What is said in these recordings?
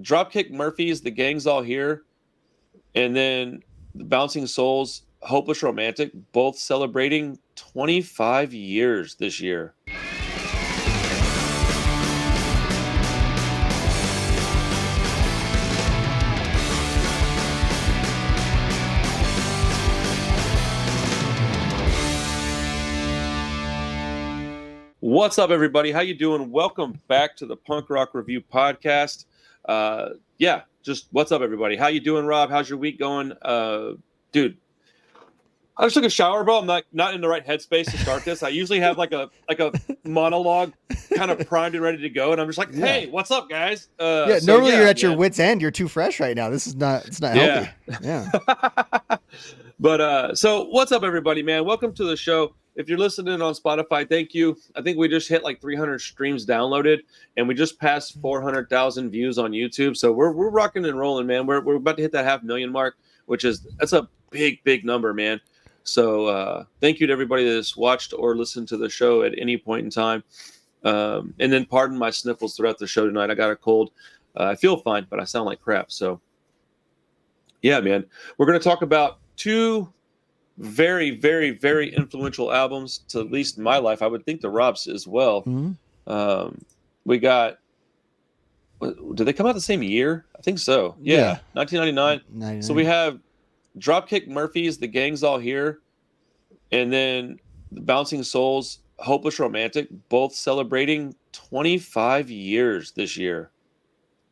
Dropkick Murphys, The Gang's All Here, and then the Bouncing Souls, Hopeless Romantic, both celebrating 25 years this year. What's up, everybody? How you doing? Welcome back to the Punk Rock Review Podcast. Just what's up, everybody? How you doing, Rob? How's your week going? Dude, I just took a shower, bro. I'm not in the right headspace to start this. I usually have like a monologue kind of primed and ready to go, and I'm just like, hey, what's up, guys? Normally you're at your wit's end. You're too fresh right now. It's not healthy. Yeah. But so what's up, everybody, man? Welcome to the show. If you're listening on Spotify, thank you. I think we just hit like 300 streams downloaded, and we just passed 400,000 views on YouTube. So we're rocking and rolling, man. We're about to hit that 500,000 mark, that's a big number, man. So thank you to everybody that's watched or listened to the show at any point in time. And then pardon my sniffles throughout the show tonight. I got a cold. I feel fine, but I sound like crap. So yeah, man, we're going to talk about two very influential albums, to at least my life. I would think the Rob's as well. Mm-hmm. We got, did they come out the same year? I think so. Yeah. 1999. So we have Dropkick Murphys, The Gang's All Here, and then the Bouncing Souls, Hopeless Romantic, both celebrating 25 years this year.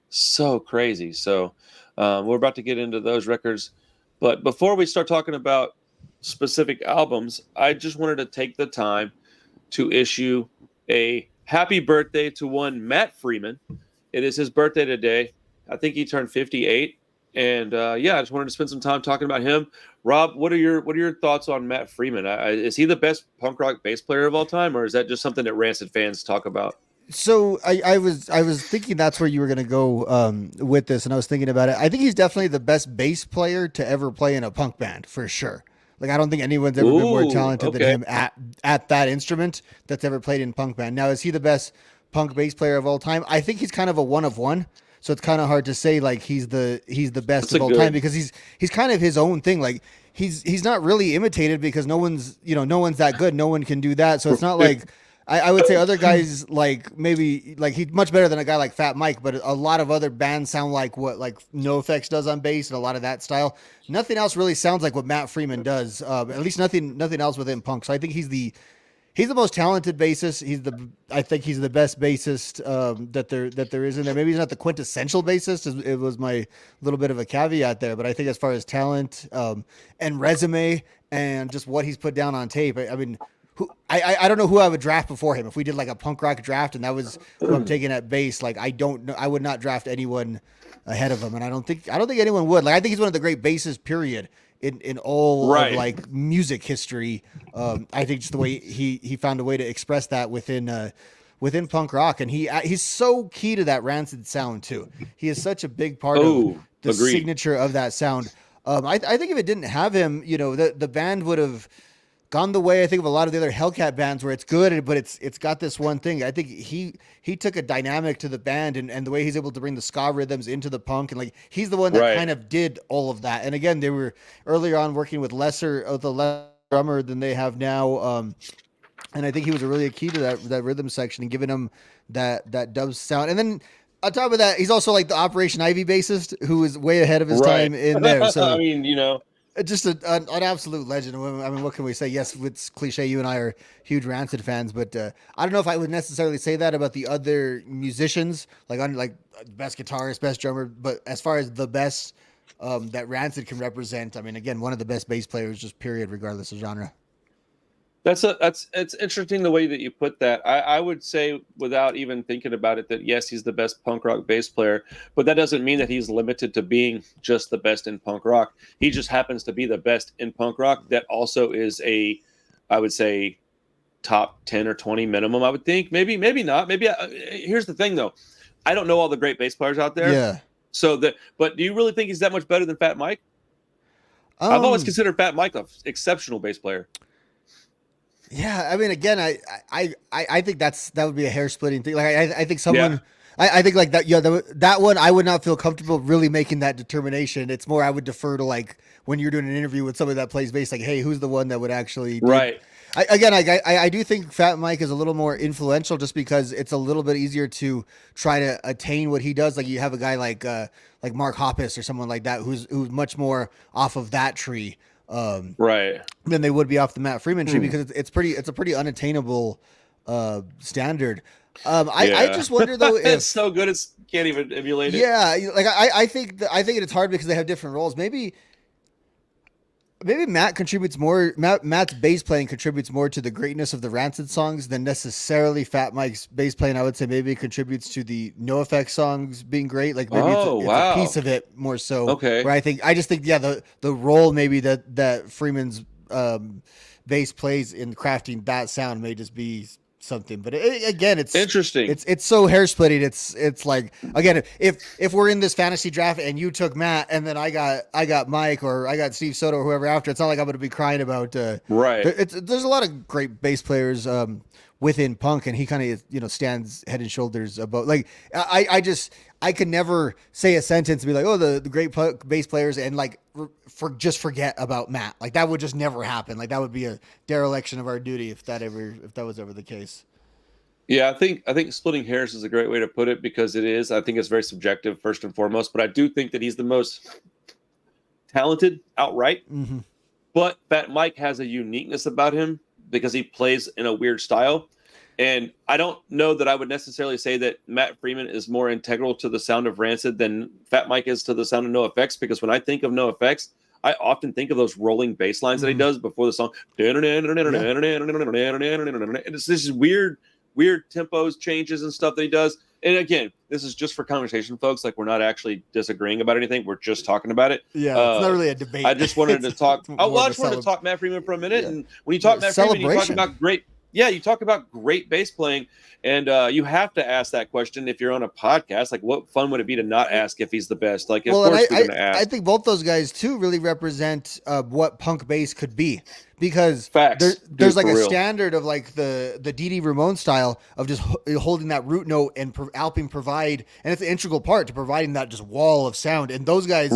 So crazy. So we're about to get into those records. But before we start talking about specific albums, I just wanted to take the time to issue a happy birthday to one Matt Freeman. It is his birthday today. I think he turned 58. And I just wanted to spend some time talking about him. Rob, what are your thoughts on Matt Freeman? Is he the best punk rock bass player of all time, or is that just something that Rancid fans talk about? So I was thinking that's where you were going to go with this, and I was thinking about it. I think he's definitely the best bass player to ever play in a punk band, for sure. Like, I don't think anyone's ever been more talented than him at that instrument that's ever played in punk band. Now, is he the best punk bass player of all time? I think he's kind of a one of one. So it's kind of hard to say like he's the best of all time, because he's kind of his own thing. Like he's not really imitated because no one's that good. No one can do that. So it's not like I would say other guys like maybe like he's much better than a guy like Fat Mike, but a lot of other bands sound like what like NoFX does on bass and a lot of that style. Nothing else really sounds like what Matt Freeman does. At least nothing else within punk. So I think he's the most talented bassist. I think he's the best bassist that there is in there. Maybe he's not the quintessential bassist. It was my little bit of a caveat there, but I think as far as talent and resume and just what he's put down on tape, I mean, I don't know who I would draft before him. If we did like a punk rock draft and that was who I'm taking at bass, like I don't know, I would not draft anyone ahead of him, and I don't think anyone would. Like I think he's one of the great bassists, period. In all of like music history, I think just the way he found a way to express that within punk rock, and he's so key to that Rancid sound too. He is such a big part of the signature of that sound. I think if it didn't have him, the band would have gone the way I think of a lot of the other Hellcat bands, where it's good, but it's got this one thing. I think he took a dynamic to the band, and the way he's able to bring the ska rhythms into the punk, and like he's the one that kind of did all of that. And again, they were earlier on working with lesser drummer than they have now, and I think he was really a key to that rhythm section and giving them that dub sound. And then on top of that, he's also like the Operation Ivy bassist, who is way ahead of his time in there. So I mean, just an absolute legend. I mean, what can we say? Yes, it's cliche. You and I are huge Rancid fans, but I don't know if I would necessarily say that about the other musicians, like best guitarist, best drummer. But as far as the best that Rancid can represent, I mean, again, one of the best bass players, just period, regardless of genre. It's interesting the way that you put that. I would say, without even thinking about it, that yes, he's the best punk rock bass player, but that doesn't mean that he's limited to being just the best in punk rock. He just happens to be the best in punk rock. That also is I would say, top 10 or 20 minimum. I would think maybe not. Here's the thing though, I don't know all the great bass players out there. Yeah. But do you really think he's that much better than Fat Mike? I've always considered Fat Mike an exceptional bass player. Yeah, I mean, again, I think that would be a hair splitting thing. Like, I think someone I think like that. Yeah, that one I would not feel comfortable really making that determination. It's more I would defer to like when you're doing an interview with somebody that plays bass, like, hey, who's the one that would actually do? Right. I do think Fat Mike is a little more influential just because it's a little bit easier to try to attain what he does. Like you have a guy like Mark Hoppus or someone like that who's much more off of that tree Right. than they would be off the Matt Freeman tree because it's a pretty unattainable standard. I just wonder though if it's so good it's can't even emulate it. yeah, like I think it's hard because they have different roles. Maybe Matt contributes more. Matt's bass playing contributes more to the greatness of the Rancid songs than necessarily Fat Mike's bass playing. I would say maybe it contributes to the NoFX songs being great. Like maybe it's a piece of it more so. Okay. Where I just think the role maybe that Freeman's bass plays in crafting that sound may just be something, but again, it's interesting. It's so hair splitting. It's like again, if we're in this fantasy draft and you took Matt and then I got Mike or I got Steve Soto or whoever after, it's not like I'm going to be crying about. Right. There's a lot of great bass players within punk, and he kind of stands head and shoulders above. Like I could never say a sentence and be like, oh, the great bass players, and like just forget about Matt. Like that would just never happen. Like that would be a dereliction of our duty if that was ever the case. Yeah, I think splitting hairs is a great way to put it because it is. I think it's very subjective first and foremost, but I do think that he's the most talented outright. Mm-hmm. But Fat Mike has a uniqueness about him because he plays in a weird style. And I don't know that I would necessarily say that Matt Freeman is more integral to the sound of Rancid than Fat Mike is to the sound of NoFX, because when I think of NoFX, I often think of those rolling bass lines that he does before the song. And it's this weird tempos, changes and stuff that he does. And again, this is just for conversation, folks. Like we're not actually disagreeing about anything. We're just talking about it. Yeah, it's not really a debate. I just wanted to talk. I just wanted to talk Matt Freeman for a minute. Yeah. And when you talk Matt Freeman, you talk about great. Yeah, you talk about great bass playing, and you have to ask that question if you're on a podcast. Like, what fun would it be to not ask if he's the best? Like, of course we're going to ask. I think both those guys too really represent what punk bass could be, because there's like a standard of like the Dee Ramone style of just holding that root note and helping provide, and it's an integral part to providing that just wall of sound. And those guys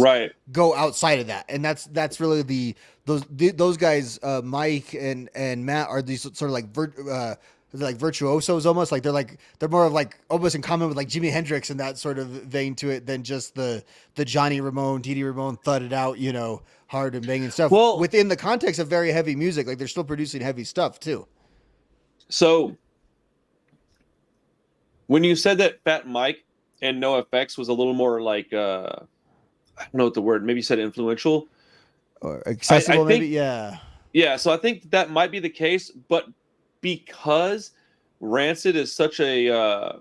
go outside of that, and that's really those guys, Mike and Matt, are these sort of like virtuosos almost. Like they're more of like almost in common with like Jimi Hendrix and that sort of vein to it than just the Johnny Ramone, Dee Ramone thudded out, hard and banging stuff. Well, within the context of very heavy music, like they're still producing heavy stuff too. So when you said that Fat Mike and NoFX was a little more like I don't know what the word, maybe you said influential. Or accessible, I think, maybe, yeah. Yeah, so I think that might be the case, but because Rancid is such a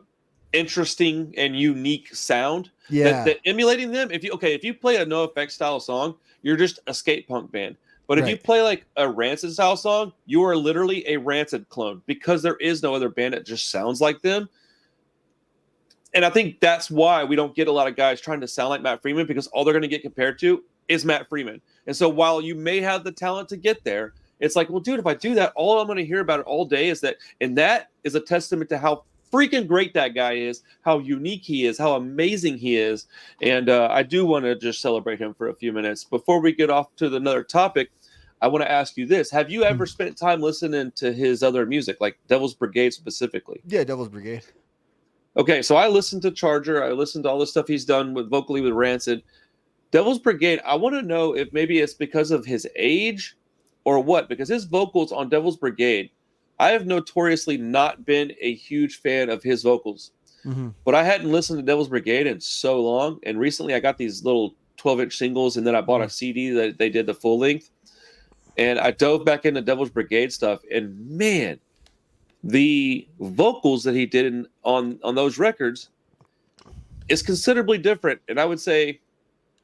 interesting and unique sound, that emulating them, if you play a NoFX style song, you're just a skate punk band. But if you play like a Rancid style song, you are literally a Rancid clone because there is no other band that just sounds like them. And I think that's why we don't get a lot of guys trying to sound like Matt Freeman, because all they're going to get compared to is Matt Freeman. And so while you may have the talent to get there, it's like, well, dude, if I do that, all I'm going to hear about it all day is that. And that is a testament to how freaking great that guy is, how unique he is, how amazing he is. And I do want to just celebrate him for a few minutes. Before we get off to another topic, I want to ask you this. Have you ever spent time listening to his other music, like Devil's Brigade specifically? Yeah, Devil's Brigade. Okay, so I listened to Charger. I listened to all the stuff he's done vocally with Rancid. Devil's Brigade, I want to know if maybe it's because of his age or what, because his vocals on Devil's Brigade, I have notoriously not been a huge fan of his vocals. Mm-hmm. But I hadn't listened to Devil's Brigade in so long, and recently I got these little 12-inch singles, and then I bought a CD that they did the full length, and I dove back into Devil's Brigade stuff, and man, the vocals that he did on those records is considerably different, and I would say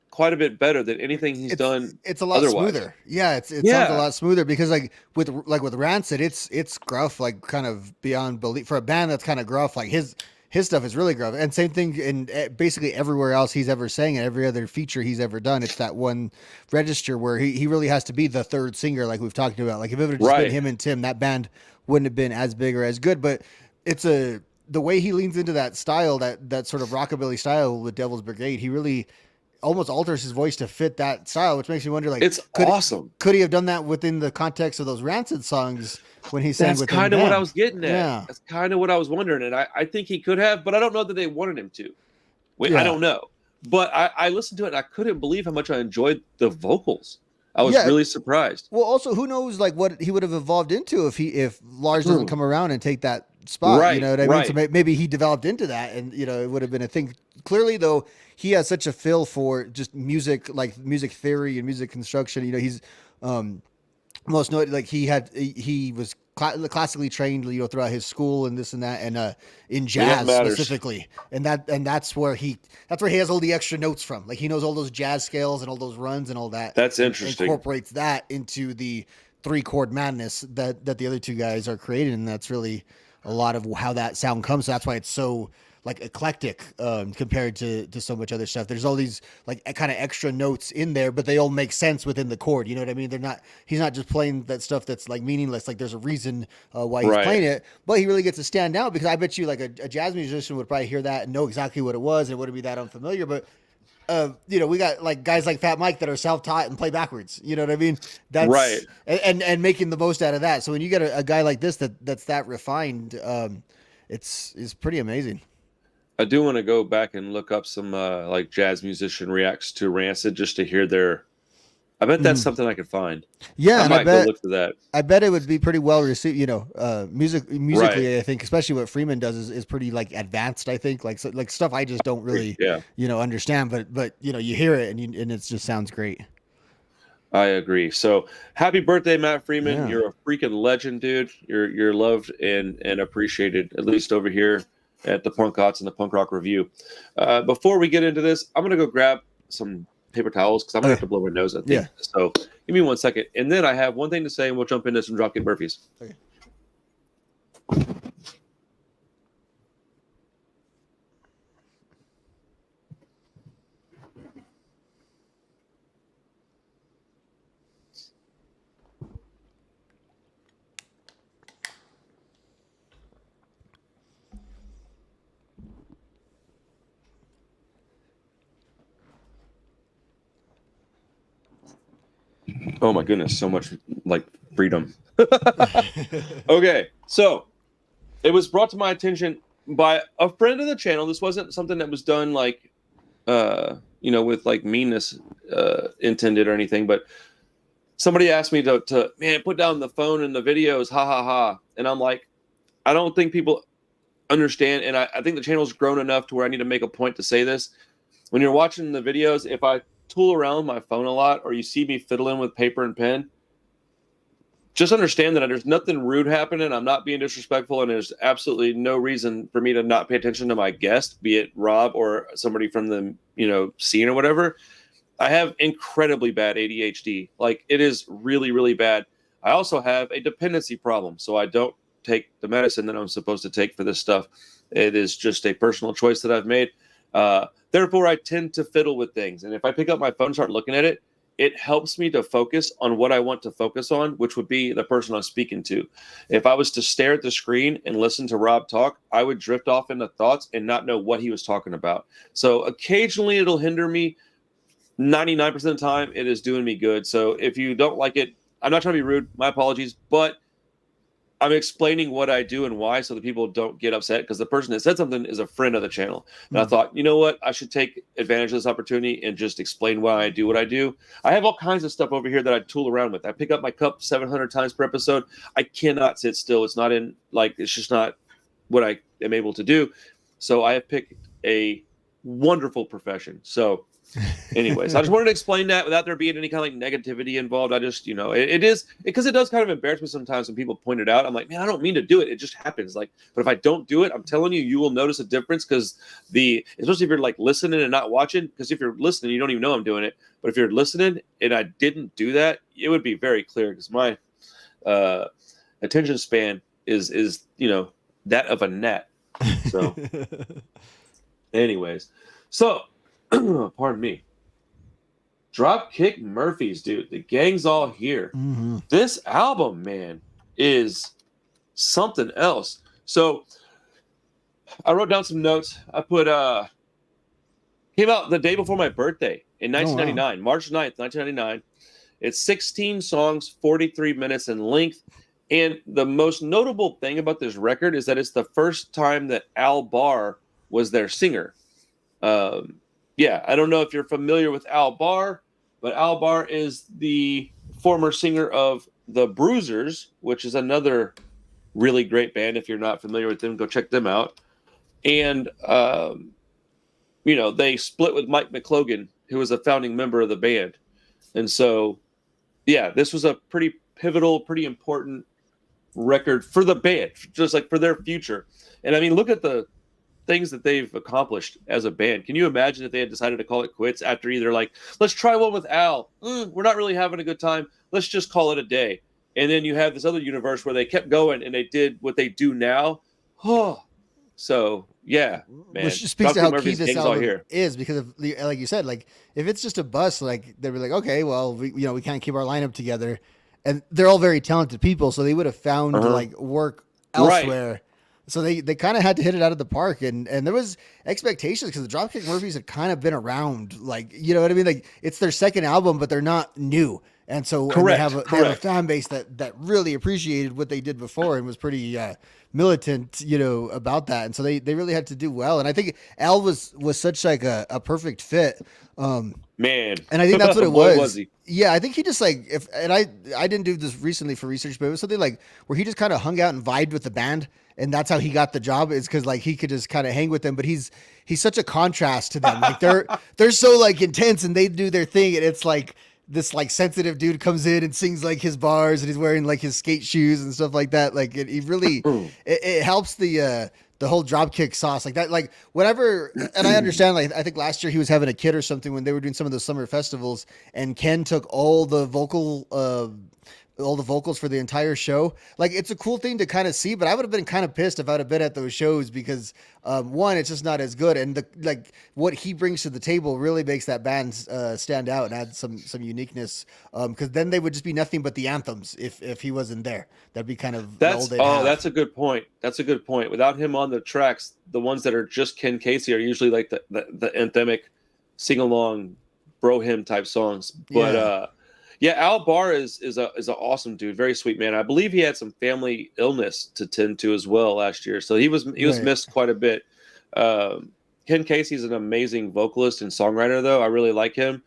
quite a bit better than anything he's done. It's a lot smoother. Yeah, it sounds a lot smoother because like with Rancid, it's gruff, like kind of beyond belief for a band that's kind of gruff. Like his stuff is really gruff, and same thing in basically everywhere else he's ever sang and every other feature he's ever done. It's that one register where he really has to be the third singer, like we've talked about. Like if it would have just been him and Tim, that band wouldn't have been as big or as good. But it's a the way he leans into that style, that sort of rockabilly style with Devil's Brigade, he really almost alters his voice to fit that style, which makes me wonder, like, It's awesome. Could he have done that within the context of those Rancid songs when he sang That's with them? kind of what I was getting at. Yeah. That's kind of what I was wondering. And I think he could have, but I don't know that they wanted him to. Wait, Yeah. I don't know. But I listened to it and I couldn't believe how much I enjoyed the vocals. I was really surprised. Well, also, who knows, like, what he would have evolved into if Lars doesn't come around and take that spot. Right, you know what I mean? So maybe he developed into that, and it would have been a thing. Clearly, though, he has such a feel for just music, like music theory and music construction. He's most noted, like he was classically trained, throughout his school and this and that, and in jazz specifically, and that's where he has all the extra notes from. Like, he knows all those jazz scales and all those runs and all that. That's interesting. Incorporates that into the 3-chord madness that the other two guys are creating, and that's really a lot of how that sound comes. So that's why it's so, like, eclectic compared to so much other stuff. There's all these, like, kind of extra notes in there, but they all make sense within the chord. You know what I mean? He's not just playing that stuff that's, like, meaningless. Like, there's a reason why he's playing it, but he really gets to stand out, because I bet you, like, a jazz musician would probably hear that and know exactly what it was, and it wouldn't be that unfamiliar. But we got, like, guys like Fat Mike that are self-taught and play backwards. You know what I mean? That's right. And making the most out of that. So when you get a guy like this that's that refined, it's pretty amazing. I do want to go back and look up some like jazz musician reacts to Rancid just to hear their. I bet that's something I could find. Yeah, I might go look for that. I bet it would be pretty well received. Musically, right. I think, especially what Freeman does is pretty, like, advanced. I think, like stuff I just don't really understand, but you hear it and it just sounds great. I agree. So happy birthday, Matt Freeman! Yeah. You're a freaking legend, dude. You're loved and appreciated, at least over here at the Punk Ots and the Punk Rock Review. Before we get into this, I'm gonna go grab some paper towels because I'm gonna have to blow my nose, I think. Yeah. So give me 1 second, and then I have one thing to say, and we'll jump into some Dropkick Murphys. Okay. Oh my goodness, so much, like, freedom. Okay, so it was brought to my attention by a friend of the channel. This wasn't something that was done, like, with, like, meanness intended or anything, but somebody asked me to put down the phone in the videos, ha ha ha. And I'm like, I don't think people understand, and I think the channel's grown enough to where I need to make a point to say this. When you're watching the videos, if I tool around my phone a lot, or you see me fiddling with paper and pen, just understand that there's nothing rude happening. I'm not being disrespectful, and there's absolutely no reason for me to not pay attention to my guest, be it Rob or somebody from the scene or whatever. I have incredibly bad ADHD. Like, it is really, really bad. I also have a dependency problem, so I don't take the medicine that I'm supposed to take for this stuff. It is just a personal choice that I've made. Therefore, I tend to fiddle with things. And if I pick up my phone and start looking at it, it helps me to focus on what I want to focus on, which would be the person I'm speaking to. If I was to stare at the screen and listen to Rob talk, I would drift off into thoughts and not know what he was talking about. So occasionally it'll hinder me. 99% of the time, it is doing me good. So if you don't like it, I'm not trying to be rude. My apologies. But I'm explaining what I do and why, so that people don't get upset, because the person that said something is a friend of the channel. And I thought, you know what? I should take advantage of this opportunity and just explain why I do what I do. I have all kinds of stuff over here that I tool around with. I pick up my cup 700 times per episode. I cannot sit still. It's not it's just not what I am able to do. So I have picked a wonderful profession. So anyways, I just wanted to explain that without there being any kind of, like, negativity involved. I just, it is, because it does kind of embarrass me sometimes when people point it out. I'm like, man, I don't mean to do it. It just happens. Like, but if I don't do it, I'm telling you, you will notice a difference, because especially if you're, like, listening and not watching, because if you're listening, you don't even know I'm doing it. But if you're listening and I didn't do that, it would be very clear, because my attention span is that of a gnat. So anyways, so pardon me. Dropkick Murphys, dude. The gang's all here. Mm-hmm. This album, man, is something else. So I wrote down some notes. I put came out the day before my birthday in 1999, March 9th, 1999. It's 16 songs, 43 minutes in length. And the most notable thing about this record is that it's the first time that Al Barr was their singer. Yeah, I don't know if you're familiar with Al Barr, but Al Barr is the former singer of the Bruisers, which is another really great band. If you're not familiar with them, go check them out. And, they split with Mike McLogan, who was a founding member of the band. And so, yeah, this was a pretty pivotal, pretty important record for the band, just like for their future. And I mean, look at the things that they've accomplished as a band. Can you imagine if they had decided to call it quits after either like, let's try one with Al. We're not really having a good time. Let's just call it a day. And then you have this other universe where they kept going and they did what they do now. So yeah, man. Which just speaks to how key this album is, because of like you said, like if it's just a bus, like they were like, okay, well, we can't keep our lineup together, and they're all very talented people, so they would have found like work elsewhere. Right. So they kind of had to hit it out of the park, and there was expectations because the Dropkick Murphys had kind of been around, like, you know what I mean? Like it's their second album, but they're not new. And so they have a fan base that really appreciated what they did before and was pretty militant, about that. And so they really had to do well. And I think Al was such like a perfect fit. Man. And I think that's what it was. He? Yeah, I think he just like I didn't do this recently for research, but it was something like where he just kind of hung out and vibed with the band. And that's how he got the job, is because like he could just kind of hang with them. But he's such a contrast to them. Like they're so like intense and they do their thing. And it's like this like sensitive dude comes in and sings like his bars and he's wearing like his skate shoes and stuff like that. Like he really, it helps the whole Dropkick sauce like that. Like whatever. And I understand, like, I think last year he was having a kid or something when they were doing some of those summer festivals, and Ken took all the vocals for the entire show. Like it's a cool thing to kind of see, but I would have been kind of pissed if I'd have been at those shows because one, it's just not as good, and what he brings to the table really makes that band stand out and add some uniqueness. Because then they would just be nothing but the anthems if he wasn't there. That'd be kind of that's a good point. That's a good point. Without him on the tracks, the ones that are just Ken Casey are usually like the anthemic sing along bro hymn type songs. But yeah, Al Barr is an awesome dude, very sweet man. I believe he had some family illness to tend to as well last year, so he was missed quite a bit. Ken Casey's an amazing vocalist and songwriter, though. I really like him,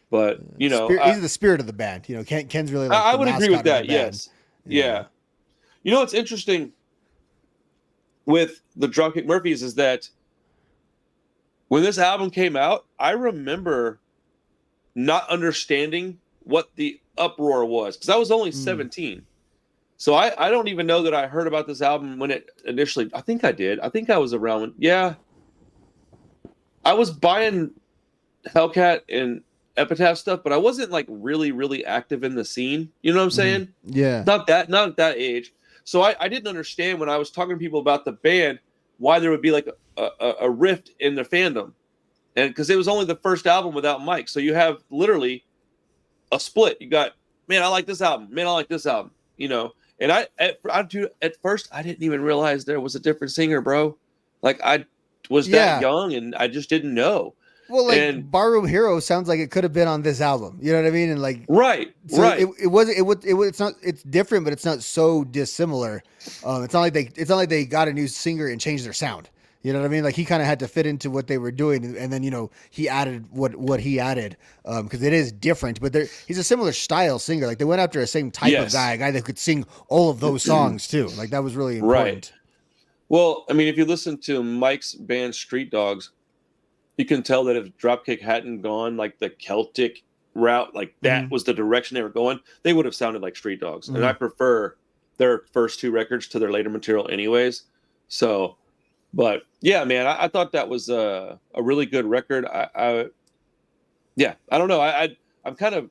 but he's the spirit of the band. Ken's really. Like I would agree with that. Yes, yeah. What's interesting with the Dropkick Murphys is that when this album came out, I remember not understanding what the uproar was, because I was only 17. So I don't even know that I heard about this album when it initially, I think I did. I think I was around when, I was buying Hellcat and Epitaph stuff, but I wasn't like really, really active in the scene. You know what I'm saying? Yeah. Not at that age. So I didn't understand when I was talking to people about the band, why there would be like a rift in the fandom. And because it was only the first album without Mike. So you have literally a split. You got, man, I like this album. Man, I like this album. And at first I didn't even realize there was a different singer, bro. Like I was that young and I just didn't know. Well, like Barroom Hero sounds like it could have been on this album. You know what I mean? And like, right. It's different, but it's not so dissimilar. It's not like they got a new singer and changed their sound. You know what I mean? Like he kind of had to fit into what they were doing, and then he added what he added because it is different. But he's a similar style singer. Like they went after the same type of guy, a guy that could sing all of those songs too. Like that was really important. Right. Well, I mean, if you listen to Mike's band Street Dogs, you can tell that if Dropkick hadn't gone like the Celtic route, like that was the direction they were going, they would have sounded like Street Dogs. And I prefer their first two records to their later material, anyways. So. But yeah, man, I thought that was a really good record. I don't know. I'm kind of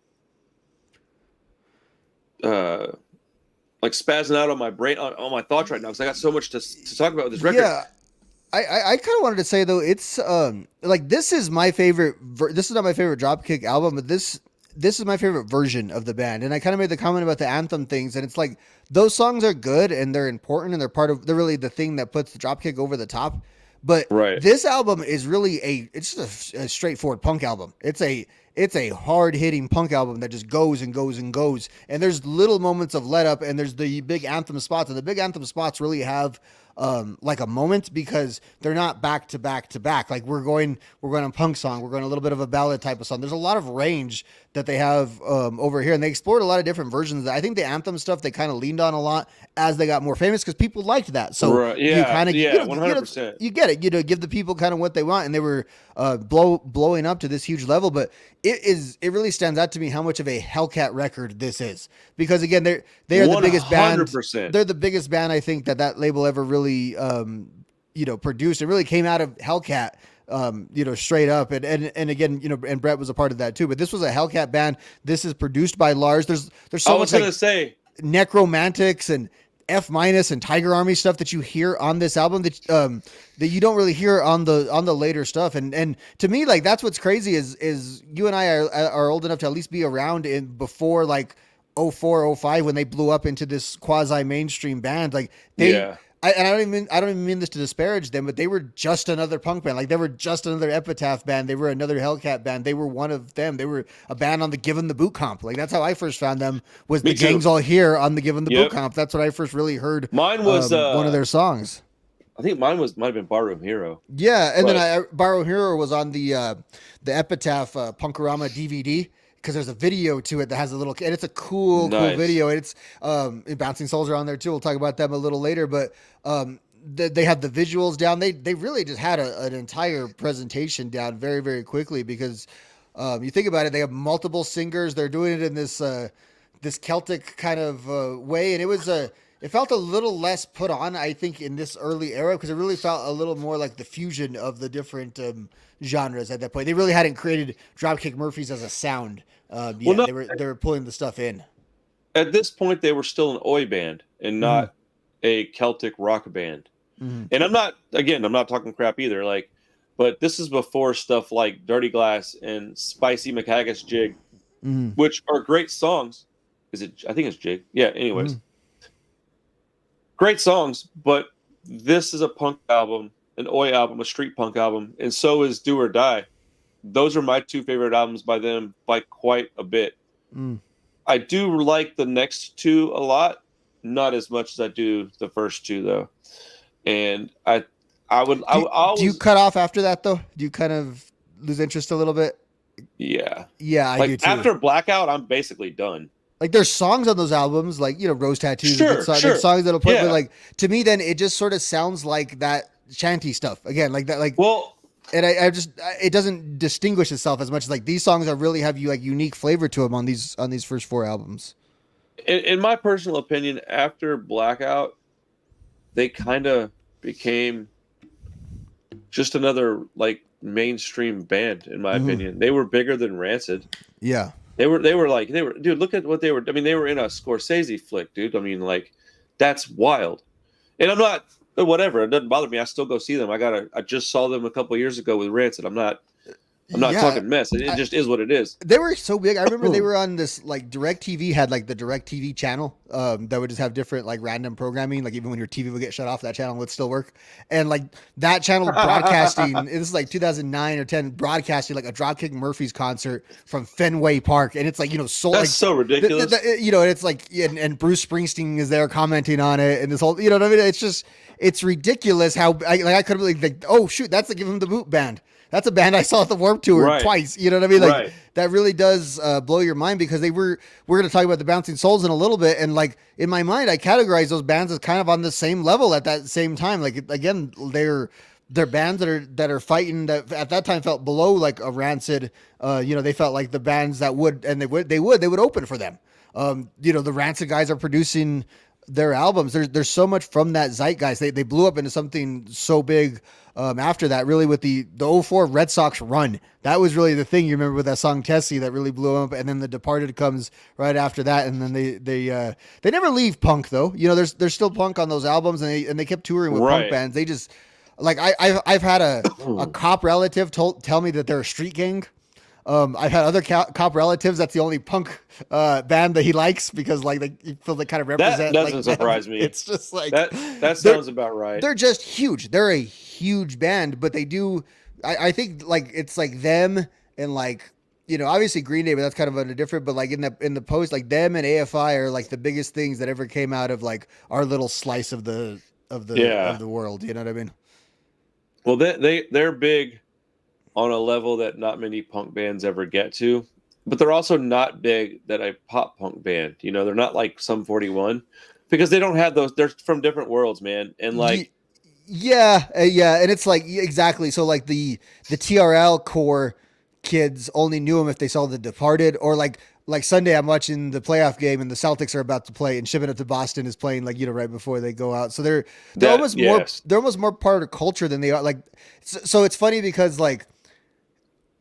like spazzing out on my brain on my thoughts right now because I got so much to talk about with this record. Yeah, I kind of wanted to say though, it's like this is my favorite. This is not my favorite Dropkick album, but this is my favorite version of the band. And I kind of made the comment about the anthem things, and it's like those songs are good and they're important and they're really the thing that puts the Dropkick over the top. But Right. this album is really it's just a straightforward punk album. It's a hard hitting punk album that just goes and goes and goes. And there's little moments of let up, and there's the big anthem spots, and the big anthem spots really have like a moment because they're not back to back to back. Like we're going a punk song, we're going a little bit of a ballad type of song. There's a lot of range that they have over here, and they explored a lot of different versions. I think the anthem stuff they kind of leaned on a lot as they got more famous because people liked that. So right. Yeah, you kind of 100%. you get it. Give the people kind of what they want, and they were blowing up to this huge level. But it really stands out to me how much of a Hellcat record this is because again they are the biggest band. They're the biggest band I think that label ever really produced. It really came out of Hellcat. Straight up. And again, and Brett was a part of that too, but this was a Hellcat band. This is produced by Lars. There's so much Necromantics and F- and Tiger Army stuff that you hear on this album that you don't really hear on the later stuff. And to me, like, that's what's crazy is you and I are old enough to at least be around before like 04, 05 when they blew up into this quasi mainstream band. Like I don't even mean this to disparage them, but they were just another punk band. Like they were just another Epitaph band. They were another Hellcat band. They were one of them. They were a band on the Given the Boot comp. Like that's how I first found them. Was the Gangs All Here on the Given the Boot comp. That's what I first really heard. Mine was one of their songs. I think mine might have been Barroom Hero. Yeah, and then Barroom Hero was on the Epitaph Punkorama DVD. Because there's a video to it that has a little, and it's a cool video. And it's Bouncing Souls are on there too. We'll talk about them a little later, but they have the visuals down. They really just had an entire presentation down very, very quickly because you think about it, they have multiple singers. They're doing it in this Celtic kind of way, and it felt a little less put on, I think, in this early era because it really felt a little more like the fusion of the different genres at that point. They really hadn't created Dropkick Murphys as a sound. They were pulling the stuff in. At this point, they were still an oi band and not a Celtic rock band. Mm-hmm. And I'm not talking crap either. Like, but this is before stuff like Dirty Glass and Spicy McHaggis Jig, which are great songs. I think it's Jig. Yeah. Anyways, great songs, but this is a punk album, an oi album, a street punk album, and so is Do or Die. Those are my two favorite albums by them by quite a bit. I do like the next two a lot, not as much as I do the first two though. And I would always. Do you cut off after that though? Do you kind of lose interest a little bit? Yeah. Yeah, I do too. After Blackout, I'm basically done. Like there's songs on those albums, like Rose Tattoos, There's songs that'll play, but like to me, then it just sort of sounds like that shanty stuff again, like that, like and it doesn't distinguish itself as much as like these songs really have like unique flavor to them on these first four albums. In my personal opinion, after Blackout, they kind of became just another like mainstream band. In my opinion, they were bigger than Rancid. Yeah. They were dude, look at what they were. I mean, they were in a Scorsese flick, dude. I mean, like, that's wild. And I'm not whatever. It doesn't bother me. I still go see them. I just saw them a couple of years ago with Rancid. I'm not talking mess. It just is what it is. They were so big. I remember they were on this like DirecTV had like the DirecTV channel that would just have different like random programming. Like even when your TV would get shut off, that channel would still work. And like that channel broadcasting, this is like 2009 or 10, broadcasting like a Dropkick Murphys concert from Fenway Park. And it's like, that's so ridiculous. And it's like, and Bruce Springsteen is there commenting on it. And this whole, what I mean? It's just, it's ridiculous how I could have like, oh shoot, that's the Give 'Em the Boot band. That's a band I saw at the Warped Tour twice. You know what I mean? Like that really does blow your mind because we're going to talk about the Bouncing Souls in a little bit. And like in my mind, I categorize those bands as kind of on the same level at that same time. Like again, they're bands that are fighting that at that time felt below like a Rancid. They felt like the bands that would open for them. The Rancid guys are producing their albums. There's so much from that zeitgeist. They blew up into something so big after that, really with the 04 Red Sox run. That was really the thing. You remember with that song Tessie that really blew up, and then The Departed comes right after that, and then they never leave punk though. There's still punk on those albums, and they kept touring with punk bands. They just like I've had a cop relative tell me that they're a street gang. I've had other cop relatives. That's the only punk band that he likes because like you feel they kind of That represent doesn't like them. surprise me. It's just like That they're sounds about right. they're just huge. They're a huge band, but they do. I think like it's like them and like obviously Green Day, but that's kind of a different. But like in the post, like them and AFI are like the biggest things that ever came out of like our little slice of the Yeah. world. You know what I mean? Well, they're big on a level that not many punk bands ever get to, but they're also not big that a pop punk band. They're not like Sum 41 because they don't have those. They're from different worlds, man. And like, yeah, yeah, and it's like exactly. So like the TRL core kids only knew him if they saw The Departed, or like Sunday I'm watching the playoff game and the Celtics are about to play and Shipping Up to Boston is playing like right before they go out. So they're almost more they're almost more part of culture than they are like. So it's funny because like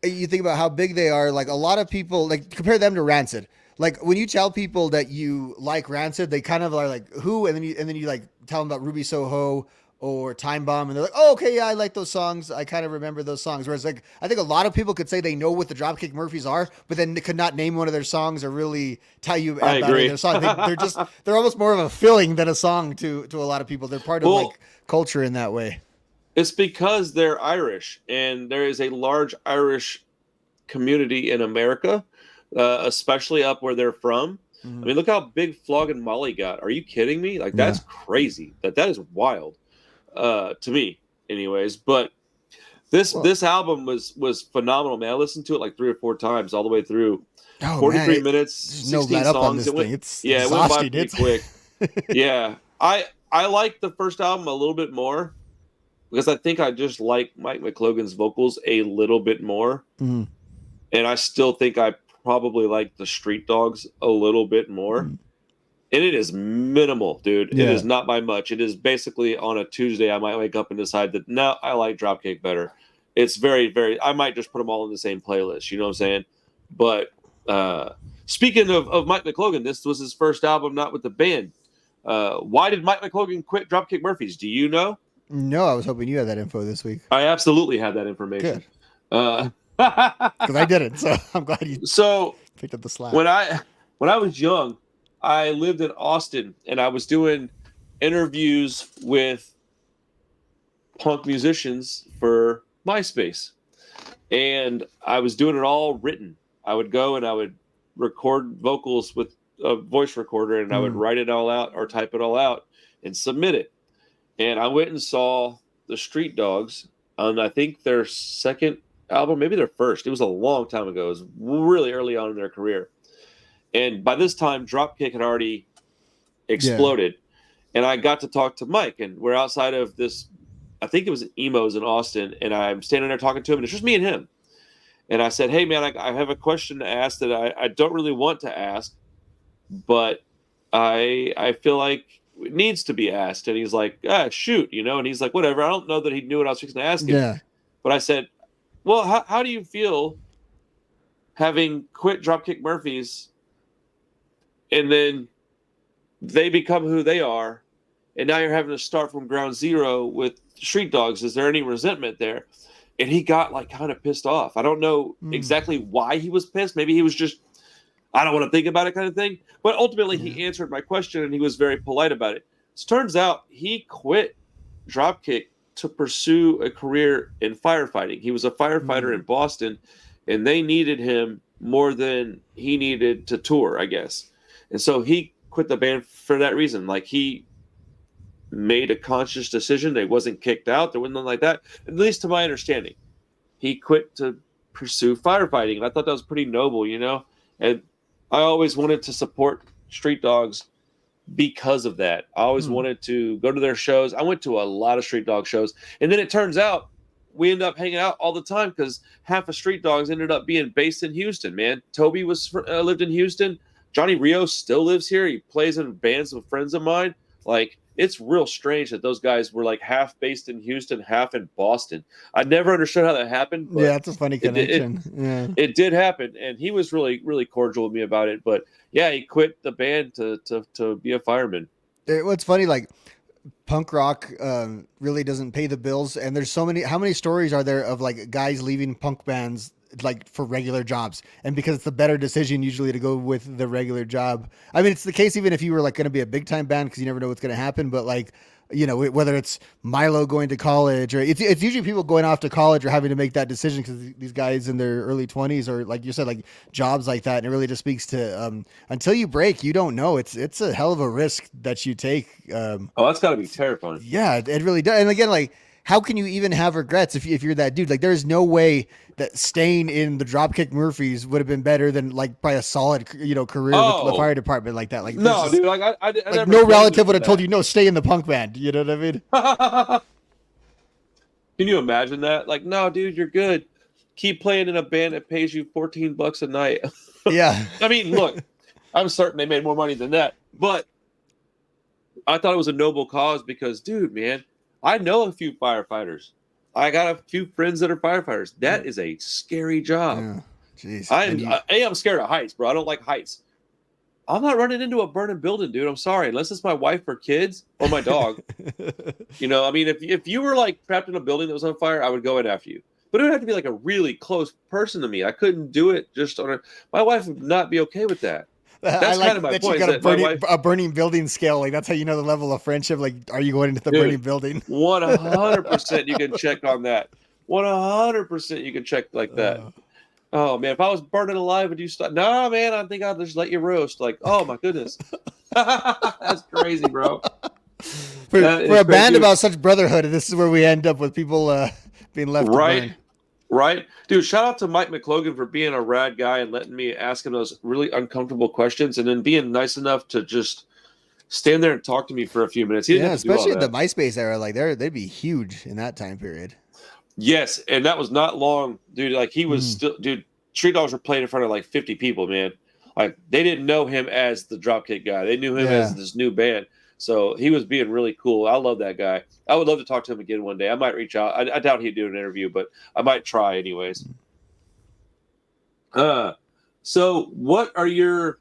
you think about how big they are. Like a lot of people like compare them to Rancid. Like when you tell people that you like Rancid, they kind of are like who, and then you like tell them about Ruby Soho or Time Bomb, and they're like, oh, okay, yeah, I like those songs. I kind of remember those songs. Whereas like I think a lot of people could say they know what the Dropkick Murphys are, but then they could not name one of their songs or really tell you about their song. They're almost more of a filling than a song to a lot of people. They're part of like culture in that way. It's because they're Irish, and there is a large Irish community in America, especially up where they're from. Mm-hmm. I mean, look how big Flogging Molly got. Are you kidding me? Like that's crazy. That is wild. To me, anyways. But this album was phenomenal, man. I listened to it like 3 or 4 times all the way through. 43 minutes, 16 songs. It went by pretty quick. Yeah, I like the first album a little bit more because I think I just like Mike McLogan's vocals a little bit more, and I still think I probably like the Street Dogs a little bit more. And it is minimal, dude. Yeah. It is not by much. It is basically on a Tuesday, I might wake up and decide that, no, I like Dropkick better. It's very, very, I might just put them all in the same playlist. You know what I'm saying? But speaking of Mike McLogan, this was his first album, not with the band. Why did Mike McLogan quit Dropkick Murphys? Do you know? No, I was hoping you had that info this week. I absolutely had that information. Good. Because I didn't, so I'm glad you picked up the slack. When I was young, I lived in Austin, and I was doing interviews with punk musicians for MySpace. And I was doing it all written. I would go and I would record vocals with a voice recorder, and I would write it all out or type it all out and submit it. And I went and saw the Street Dogs on, I think, their second album, maybe their first. It was a long time ago. It was really early on in their career. And by this time, Dropkick had already exploded. Yeah. And I got to talk to Mike, and we're outside of this, I think it was Emo's in Austin, and I'm standing there talking to him, and it's just me and him. And I said, hey, man, I have a question to ask that I don't really want to ask, but I feel like it needs to be asked. And he's like, shoot, and he's like, whatever. I don't know that he knew what I was fixing to ask him. Yeah. But I said, well, how do you feel having quit Dropkick Murphys and then they become who they are, and now you're having to start from ground zero with Street Dogs? Is there any resentment there? And he got like kind of pissed off. I don't know exactly why he was pissed. Maybe he was just, I don't want to think about it kind of thing. But ultimately he answered my question, and he was very polite about it. It turns out he quit Dropkick to pursue a career in firefighting. He was a firefighter in Boston, and they needed him more than he needed to tour, I guess. And so he quit the band for that reason. Like, he made a conscious decision. They wasn't kicked out. There wasn't nothing like that, at least to my understanding. He quit to pursue firefighting, and I thought that was pretty noble, And I always wanted to support Street Dogs because of that. I always wanted to go to their shows. I went to a lot of Street Dog shows, and then it turns out we end up hanging out all the time because half of Street Dogs ended up being based in Houston, man. Toby lived in Houston. Johnny Rios still lives here. He plays in bands with friends of mine. Like, it's real strange that those guys were like half based in Houston, half in Boston. I never understood how that happened. But yeah, it's a funny connection. It did happen, and he was really, really cordial with me about it. But yeah, he quit the band to be a fireman. What's funny, like, punk rock really doesn't pay the bills, and there's so many. How many stories are there of like guys leaving punk bands like for regular jobs, and because it's the better decision usually to go with the regular job. I mean, it's the case even if you were like going to be a big time band because you never know what's going to happen. But like, you know, whether it's Milo going to college or it's usually people going off to college or having to make that decision because these guys in their early 20s or like you said, like jobs like that. And it really just speaks to until you break, you don't know. It's a hell of a risk that you take. Oh, that's got to be terrifying. Yeah, it really does. And again, like, how can you even have regrets if you're that dude? Like, there's no way that staying in the Dropkick Murphys would have been better than like by a solid, you know, career with the fire department like that. Like, no, dude, like I like never no relative would have told you no, stay in the punk band. You know what I mean? Can you imagine that? Like, no, dude, you're good. Keep playing in a band that pays you $14 a night. Yeah. I mean, look, I'm certain they made more money than that, but I thought it was a noble cause because, dude, man, I know a few firefighters. I got a few friends that are firefighters. That is a scary job. Yeah. Jeez. I'm scared of heights, bro. I don't like heights. I'm not running into a burning building, dude. I'm sorry. Unless it's my wife or kids or my dog. You know, I mean, if you were like trapped in a building that was on fire, I would go in after you. But it would have to be like a really close person to me. I couldn't do it just on my wife would not be okay with that. That's kind of my point. You got a burning building scale. Like that's how you know the level of friendship. Like, are you going into the burning building? 100% you can check on that. 100% you can check like that. Oh man, if I was burning alive, would you stop? Nah, man, I think I'll just let you roast. Like, oh my goodness, that's crazy, bro. For a band about such brotherhood, this is where we end up with people being left right. To burn. Right. Dude, shout out to Mike McLogan for being a rad guy and letting me ask him those really uncomfortable questions and then being nice enough to just stand there and talk to me for a few minutes. He didn't have to especially do all in the MySpace era, like they'd be huge in that time period. Yes, and that was not long, dude. Like he was still, dude. Street Dogs were playing in front of like 50 people, man. Like they didn't know him as the Dropkick guy. They knew him as this new band. So he was being really cool. I love that guy. I would love to talk to him again one day. I might reach out. I doubt he'd do an interview, but I might try anyways. So what are your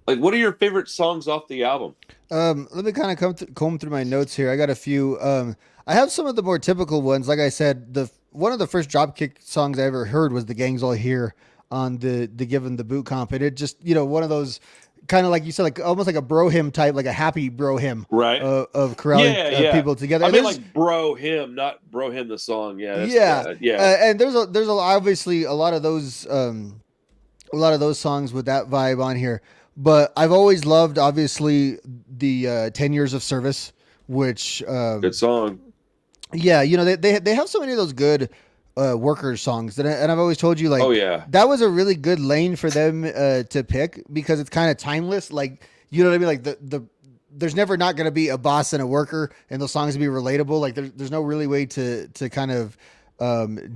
favorite songs off the album? Let me kind of comb through my notes here. I got a few. I have some of the more typical ones. Like I said, one of the first Dropkick songs I ever heard was "The Gang's All Here" on the Given the Boot comp, and it just, you know, one of those kind of like you said, like almost like a bro hymn type, like a happy bro hymn, right? Of corralling people together. I mean, like bro hymn, not bro hymn the song. Yeah, and there's obviously a lot of those songs with that vibe on here. But I've always loved, obviously, the 10 Years of Service, which good song. Yeah, you know, they have so many of those good workers songs and I've always told you, like, oh yeah, that was a really good lane for them to pick because it's kind of timeless. Like, you know what I mean? Like there's never not going to be a boss and a worker, and those songs will be relatable. Like there's no really way to kind of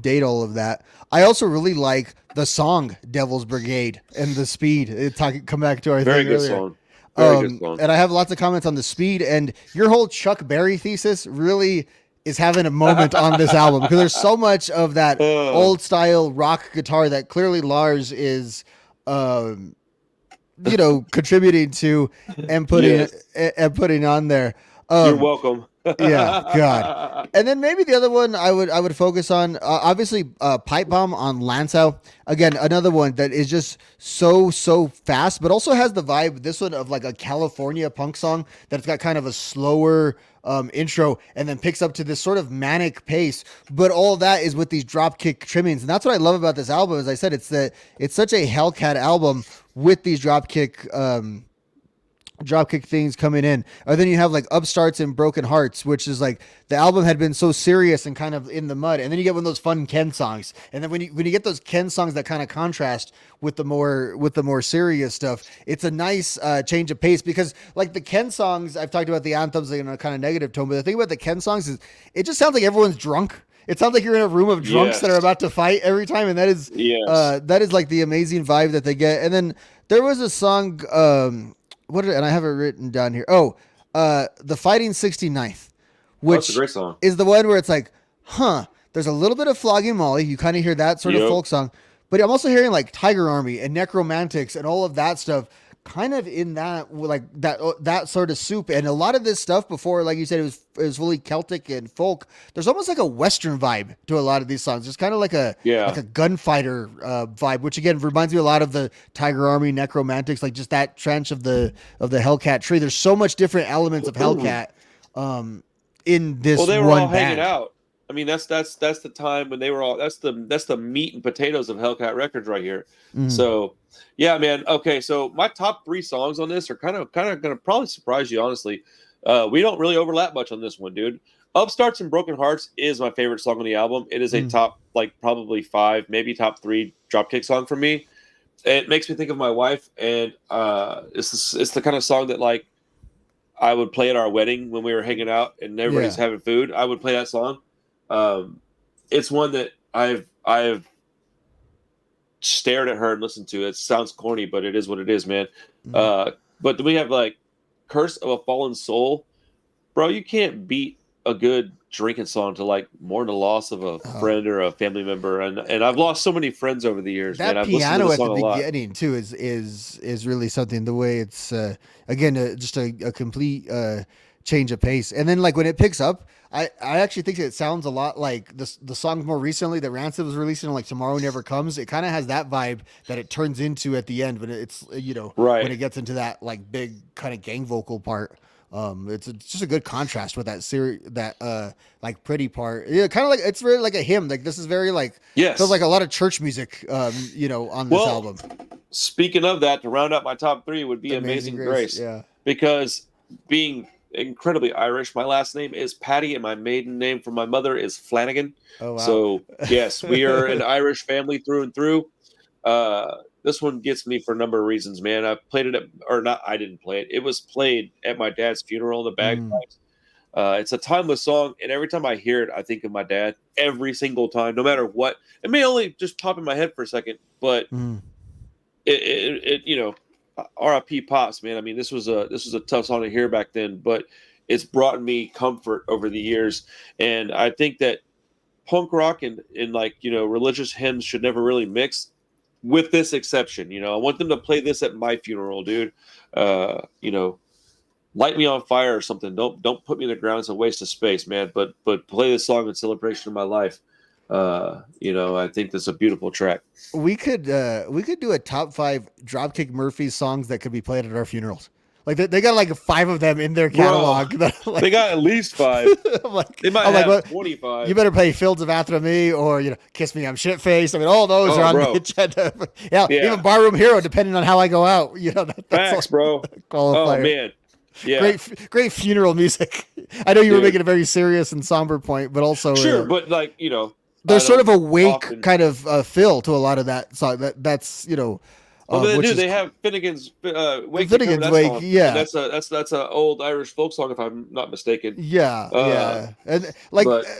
date all of that. I also really like the song Devil's Brigade and the speed. Come back to our very thing good earlier. song. Very good song. And I have lots of comments on the speed, and your whole Chuck Berry thesis really is having a moment on this album because there's so much of that old style rock guitar that clearly Lars is, contributing to and putting on there. You're welcome. Yeah, God. And then maybe the other one I would focus on, obviously, Pipe Bomb on Lansau. Again, another one that is just so fast, but also has the vibe, this one, of like a California punk song that's got kind of a slower intro and then picks up to this sort of manic pace. But all that is with these Dropkick trimmings. And that's what I love about this album. As I said, it's such a Hellcat album with these Dropkick things coming in. And then you have like Upstarts and Broken Hearts, which is like the album had been so serious and kind of in the mud. And then you get one of those fun Ken songs. And then when you get those Ken songs that kind of contrast with the more serious stuff, it's a nice change of pace, because like the Ken songs, I've talked about the anthems in a kind of negative tone, but the thing about the Ken songs is it just sounds like everyone's drunk. It sounds like you're in a room of drunks that are about to fight every time. And that is like the amazing vibe that they get. And then there was a song, and I have it written down here. The Fighting 69th, which that's a great song. Is the one where it's like, there's a little bit of Flogging Molly. You kind of hear that sort of folk song, but I'm also hearing like Tiger Army and Necromantics and all of that stuff kind of in that like that sort of soup, and a lot of this stuff before, like you said, it was fully Celtic and folk. There's almost like a Western vibe to a lot of these songs. It's kind of like a gunfighter vibe, which again reminds me a lot of the Tiger Army, Necromantics, like just that trench of the Hellcat tree. There's so much different elements of Hellcat in this. Well, they were one all band. hanging out. I mean, that's the time when they were all. That's the meat and potatoes of Hellcat Records right here. So, yeah, man. Okay, so my top 3 songs on this are kind of going to probably surprise you. Honestly, we don't really overlap much on this one, dude. Upstarts and Broken Hearts is my favorite song on the album. It is a top, like, probably 5, maybe top 3 Dropkick song for me. It makes me think of my wife, and it's the kind of song that, like, I would play at our wedding when we were hanging out and everybody's having food. I would play that song. It's one that I've stared at her and listened to. It sounds corny, but it is what it is, man. But then we have like Curse of a Fallen Soul. Bro, you can't beat a good drinking song to like mourn the loss of a friend or a family member. And I've lost so many friends over the years, that man. I've piano listened to the at song the beginning too is really something. The way it's again just a complete change of pace, and then like when it picks up, I actually think it sounds a lot like the song more recently that Rancid was releasing, like Tomorrow Never Comes. It kind of has that vibe that it turns into at the end when it's when it gets into that like big kind of gang vocal part. It's just a good contrast with that like pretty part. Yeah, kind of like it's very like a hymn. Like this is very like feels like a lot of church music. On this album. Speaking of that, to round out my top 3 would be Amazing Grace. Yeah, because being incredibly Irish, my last name is Patty, and my maiden name from my mother is Flanagan. Oh, wow. So yes, we are an Irish family through and through. This one gets me for a number of reasons, man. I played it I didn't play it. It was played at my dad's funeral in the bagpipes. It's a timeless song, and every time I hear it, I think of my dad. Every single time, no matter what. It may only just pop in my head for a second, but it R.I.P. Pops, man. I mean, this was a tough song to hear back then, but it's brought me comfort over the years. And I think that punk rock and like, religious hymns should never really mix, with this exception. I want them to play this at my funeral, dude. Light me on fire or something. Don't put me in the ground. It's a waste of space, man. But play this song in celebration of my life. I think that's a beautiful track. We could do a top 5 Dropkick Murphys songs that could be played at our funerals. Like they got like 5 of them in their catalog. Bro, they got at least 5. They might have 25. You better play Fields of Athramy or Kiss Me I'm Shit Faced. I mean, all those are on the agenda. Yeah, even Barroom Hero, depending on how I go out. That's facts, bro. Qualifier. Oh man. Yeah. Great funeral music. I know you were making a very serious and somber point, but also sure, but like there's sort of a wake kind of feel to a lot of that song. That's well, they do. They have Finnegan's Wake. Finnegan's Wake, yeah. And that's an old Irish folk song, if I'm not mistaken. Yeah, and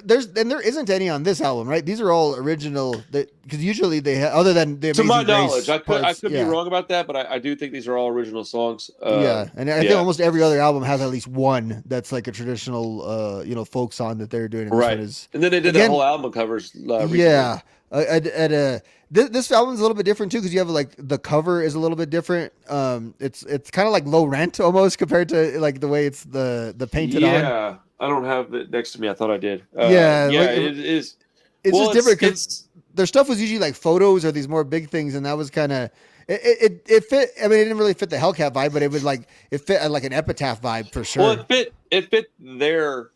there isn't any on this album, right? These are all original. Because usually they have, other than the to my knowledge, parts, I could be wrong about that, but I do think these are all original songs. And I think almost every other album has at least one that's like a traditional, folk song that they're doing. Right, and then they did the whole album covers. Recently. Yeah, this album's a little bit different too because you have like the cover is a little bit different. It's kind of like Low Rent almost compared to like the way it's the painted on. Yeah, I don't have it next to me. I thought I did. It is. It's just different because their stuff was usually like photos or these more big things, and that was kind of it fit. I mean, it didn't really fit the Hellcat vibe, but it fit like an Epitaph vibe for sure. Well, it fit their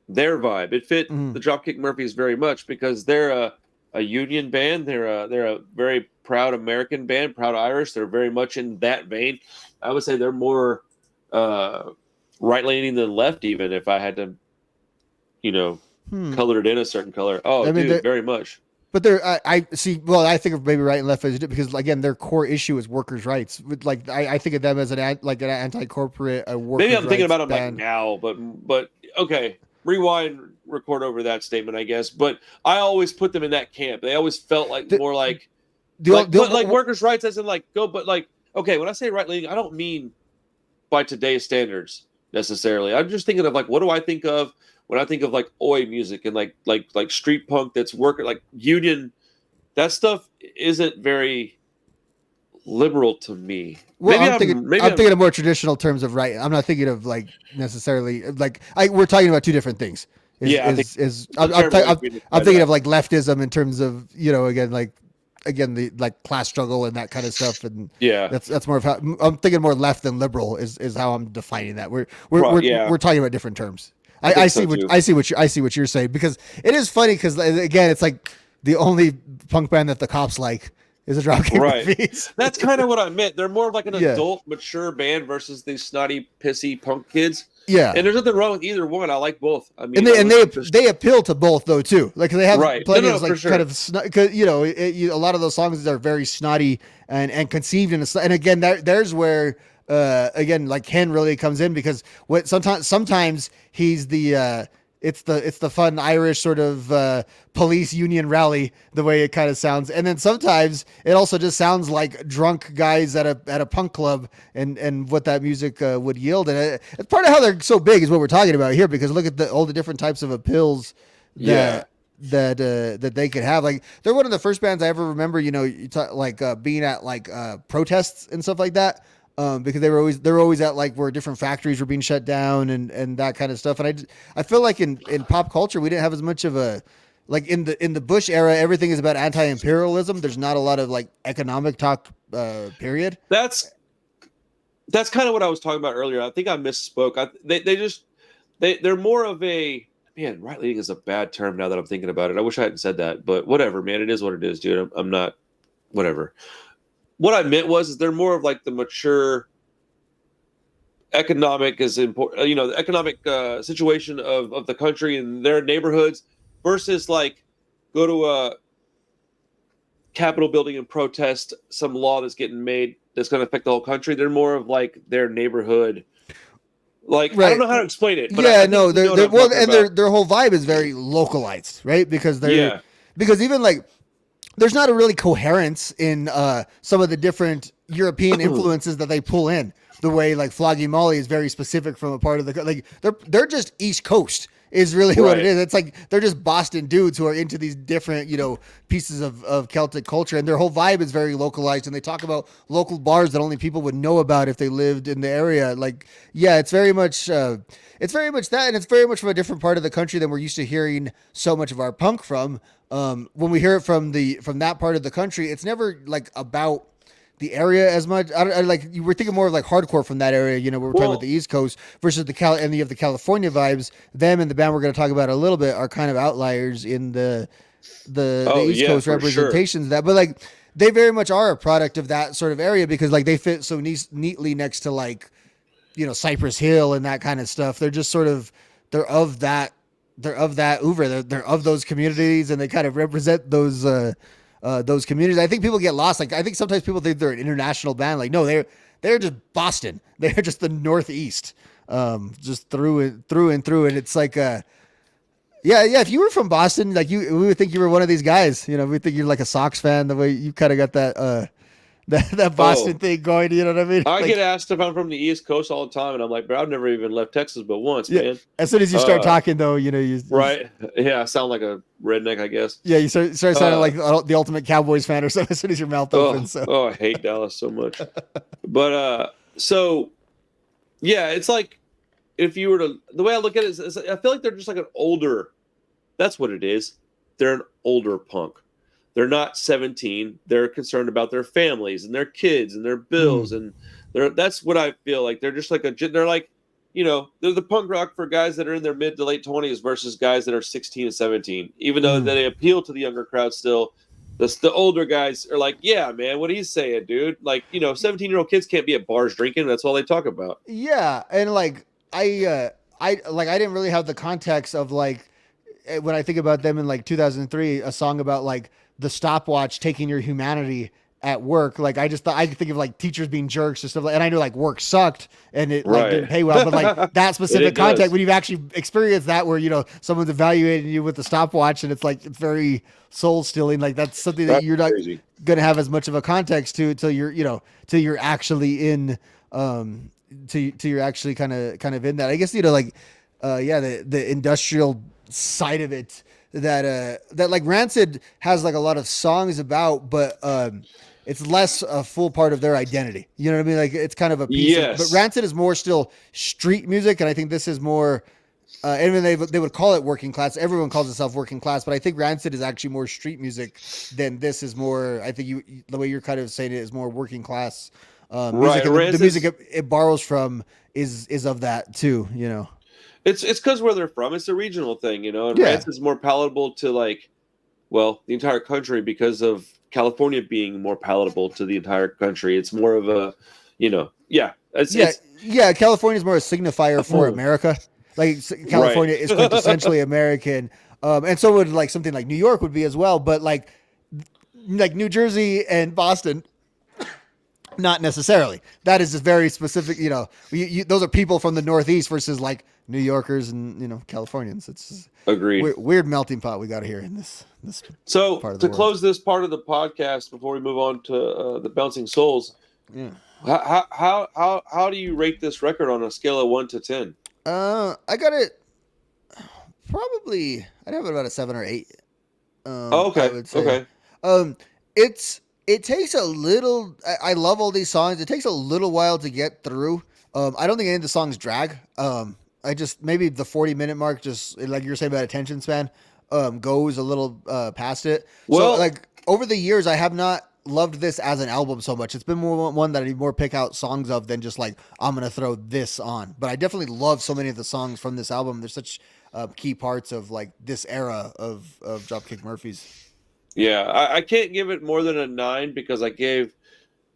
vibe. It fit the Dropkick Murphys very much because they're a union band. They're a very proud American band, proud Irish. They're very much in that vein. I would say they're more right leaning than left, even if I had to, color it in a certain color. Oh, I mean, dude, very much. But I see. Well, I think of maybe right and left because again, their core issue is workers' rights. Like I think of them as an anti-corporate workers' maybe I'm thinking about them band. like now, but okay. Rewind, record over that statement, I guess. But I always put them in that camp. They always felt like more like workers' rights, as in like go. But like, okay, when I say right leaning, I don't mean by today's standards necessarily. I'm just thinking of like, what do I think of when I think of like oi music and like street punk that's working like union? That stuff isn't very liberal to me. Well, Maybe I'm thinking of more traditional terms of right. I'm not thinking of like necessarily like we're talking about two different things. Yeah, I think I'm thinking of like leftism in terms of, you know, again the like class struggle and that kind of stuff, and yeah, that's more of how I'm thinking more left than liberal is how I'm defining that. We're talking about different terms. I see what you're saying, because it is funny because again it's like the only punk band that the cops like is a Dropkick Murphys. That's kind of what I meant. They're more of like an adult, mature band versus these snotty, pissy punk kids. Yeah, and there's nothing wrong with either one. I like both. I mean, they appeal to both though too. Like they have plenty of like sure. kind of cause, you know, a lot of those songs are very snotty and conceived in a. And again, there's where again like Ken really comes in, because what sometimes he's the it's the fun Irish sort of police union rally, the way it kind of sounds, and then sometimes it also just sounds like drunk guys at a punk club, and what that music would yield. And it's part of how they're so big is what we're talking about here, because look at all the different types of appeals that they could have. Like they're one of the first bands I ever remember, you know, being at like protests and stuff like that. Because they were always at like where different factories were being shut down and that kind of stuff. And I feel like in pop culture, we didn't have as much of a, like in the Bush era, everything is about anti-imperialism. There's not a lot of like economic talk, period. That's kind of what I was talking about earlier. I think I misspoke. They're more of a, man, right leaning is a bad term now that I'm thinking about it. I wish I hadn't said that, but whatever, man. It is what it is, dude. I'm not, whatever. What I meant is they're more of like the mature economic is important, you know, the economic situation of the country and their neighborhoods, versus like go to a Capitol building and protest some law that's getting made that's going to affect the whole country. They're more of like their neighborhood. Like, right. I don't know how to explain it. But yeah, no, their whole vibe is very localized, right? Because because even like, there's not a really coherence in some of the different European influences that they pull in. The way like Flogging Molly is very specific from a part of the, like they're just East Coast is really what it is. It's like they're just Boston dudes who are into these different, you know, pieces of Celtic culture, and their whole vibe is very localized. And they talk about local bars that only people would know about if they lived in the area. Like, yeah, it's very much that, and it's very much from a different part of the country than we're used to hearing so much of our punk from. When we hear it from that part of the country, it's never like about the area as much. I like, you were thinking more of like hardcore from that area, you know, we're talking about the East Coast versus and you have the California vibes. Them and the band we're going to talk about a little bit are kind of outliers in the East Coast representations of that, but like they very much are a product of that sort of area, because like they fit so neatly next to like, you know, Cypress Hill and that kind of stuff. They're just sort of, they're of that oeuvre. They're of those communities, and they kind of represent those communities. I think people get lost. Like, I think sometimes people think they're an international band. Like, no, they're just Boston. They're just the Northeast, just through and through. And it's like, yeah. If you were from Boston, like we would think you were one of these guys. You know, we think you're like a Sox fan. The way you kind of got that. That Boston thing going, you know what I mean? I get asked if I'm from the East Coast all the time, and I'm like, bro, I've never even left Texas but once, man. As soon as you start talking, though, you know, yeah, I sound like a redneck, I guess. Yeah, you start sounding like the ultimate Cowboys fan or something as soon as your mouth opens. I hate Dallas so much. But so yeah, it's like, if you were to, the way I look at it is I feel like they're just like an older. That's what it is. They're an older punk. They're not 17. They're concerned about their families and their kids and their bills. And that's what I feel like. They're just like they're like, you know, they're the punk rock for guys that are in their mid to late 20s versus guys that are 16 and 17. Even though they appeal to the younger crowd still, the older guys are like, yeah, man, what he's saying, dude. Like, you know, 17-year-old kids can't be at bars drinking. That's all they talk about. Yeah. And like, I didn't really have the context of like, when I think about them in like 2003, a song about like the stopwatch taking your humanity at work. Like, I think of like teachers being jerks and stuff like, and I know like work sucked and it like didn't pay well, but like that specific context, when you've actually experienced that, where, you know, someone's evaluating you with the stopwatch and it's like, it's very soul stealing. Like, that's something that you're not going to have as much of a context to until you're, you know, till you're actually in, till you're actually kind of in that, I guess, you know, like, the industrial side of it that like Rancid has like a lot of songs about, but it's less a full part of their identity. You know what I mean? Like it's kind of a piece of, but Yes. Rancid is more still street music, and I think this is more. Even they would call it working class. Everyone calls itself working class, but I think Rancid is actually more street music than this is more. I think the way you're kind of saying it is more working class music, Right. and the music Rancid's it borrows from is of that too. You know. it's because where they're from. It's a regional thing, and Yeah. Rancid's more palatable to like, well, the entire country because of California being more palatable to the entire country. It's more of a, yeah. Yeah. California is more a signifier for America. Like Right. California is quintessentially American, and so would like something like New York would be as well. But like New Jersey and Boston, not necessarily. That is just very specific. Those are people from the Northeast versus like New Yorkers and Californians. It's Agreed. weird melting pot we got here in this So part of the to world. close this part of the podcast before we move on to the Bouncing Souls, Yeah. how do you rate this record on a scale of 1 to 10? I got it. Probably, I'd have it about a 7 or 8. Oh, okay. I would say. Okay. It takes a little. I love all these songs. It takes a little while to get through. I don't think any of the songs drag. I just maybe the 40-minute mark, just like you're saying about attention span, goes a little past it. Well, so like over the years, I have not loved this as an album so much. It's been more one that I need more pick out songs of than just like I'm gonna throw this on. But I definitely love so many of the songs from this album. They're such key parts of like this era of Dropkick Murphys. yeah, I can't give it more than a 9 because I gave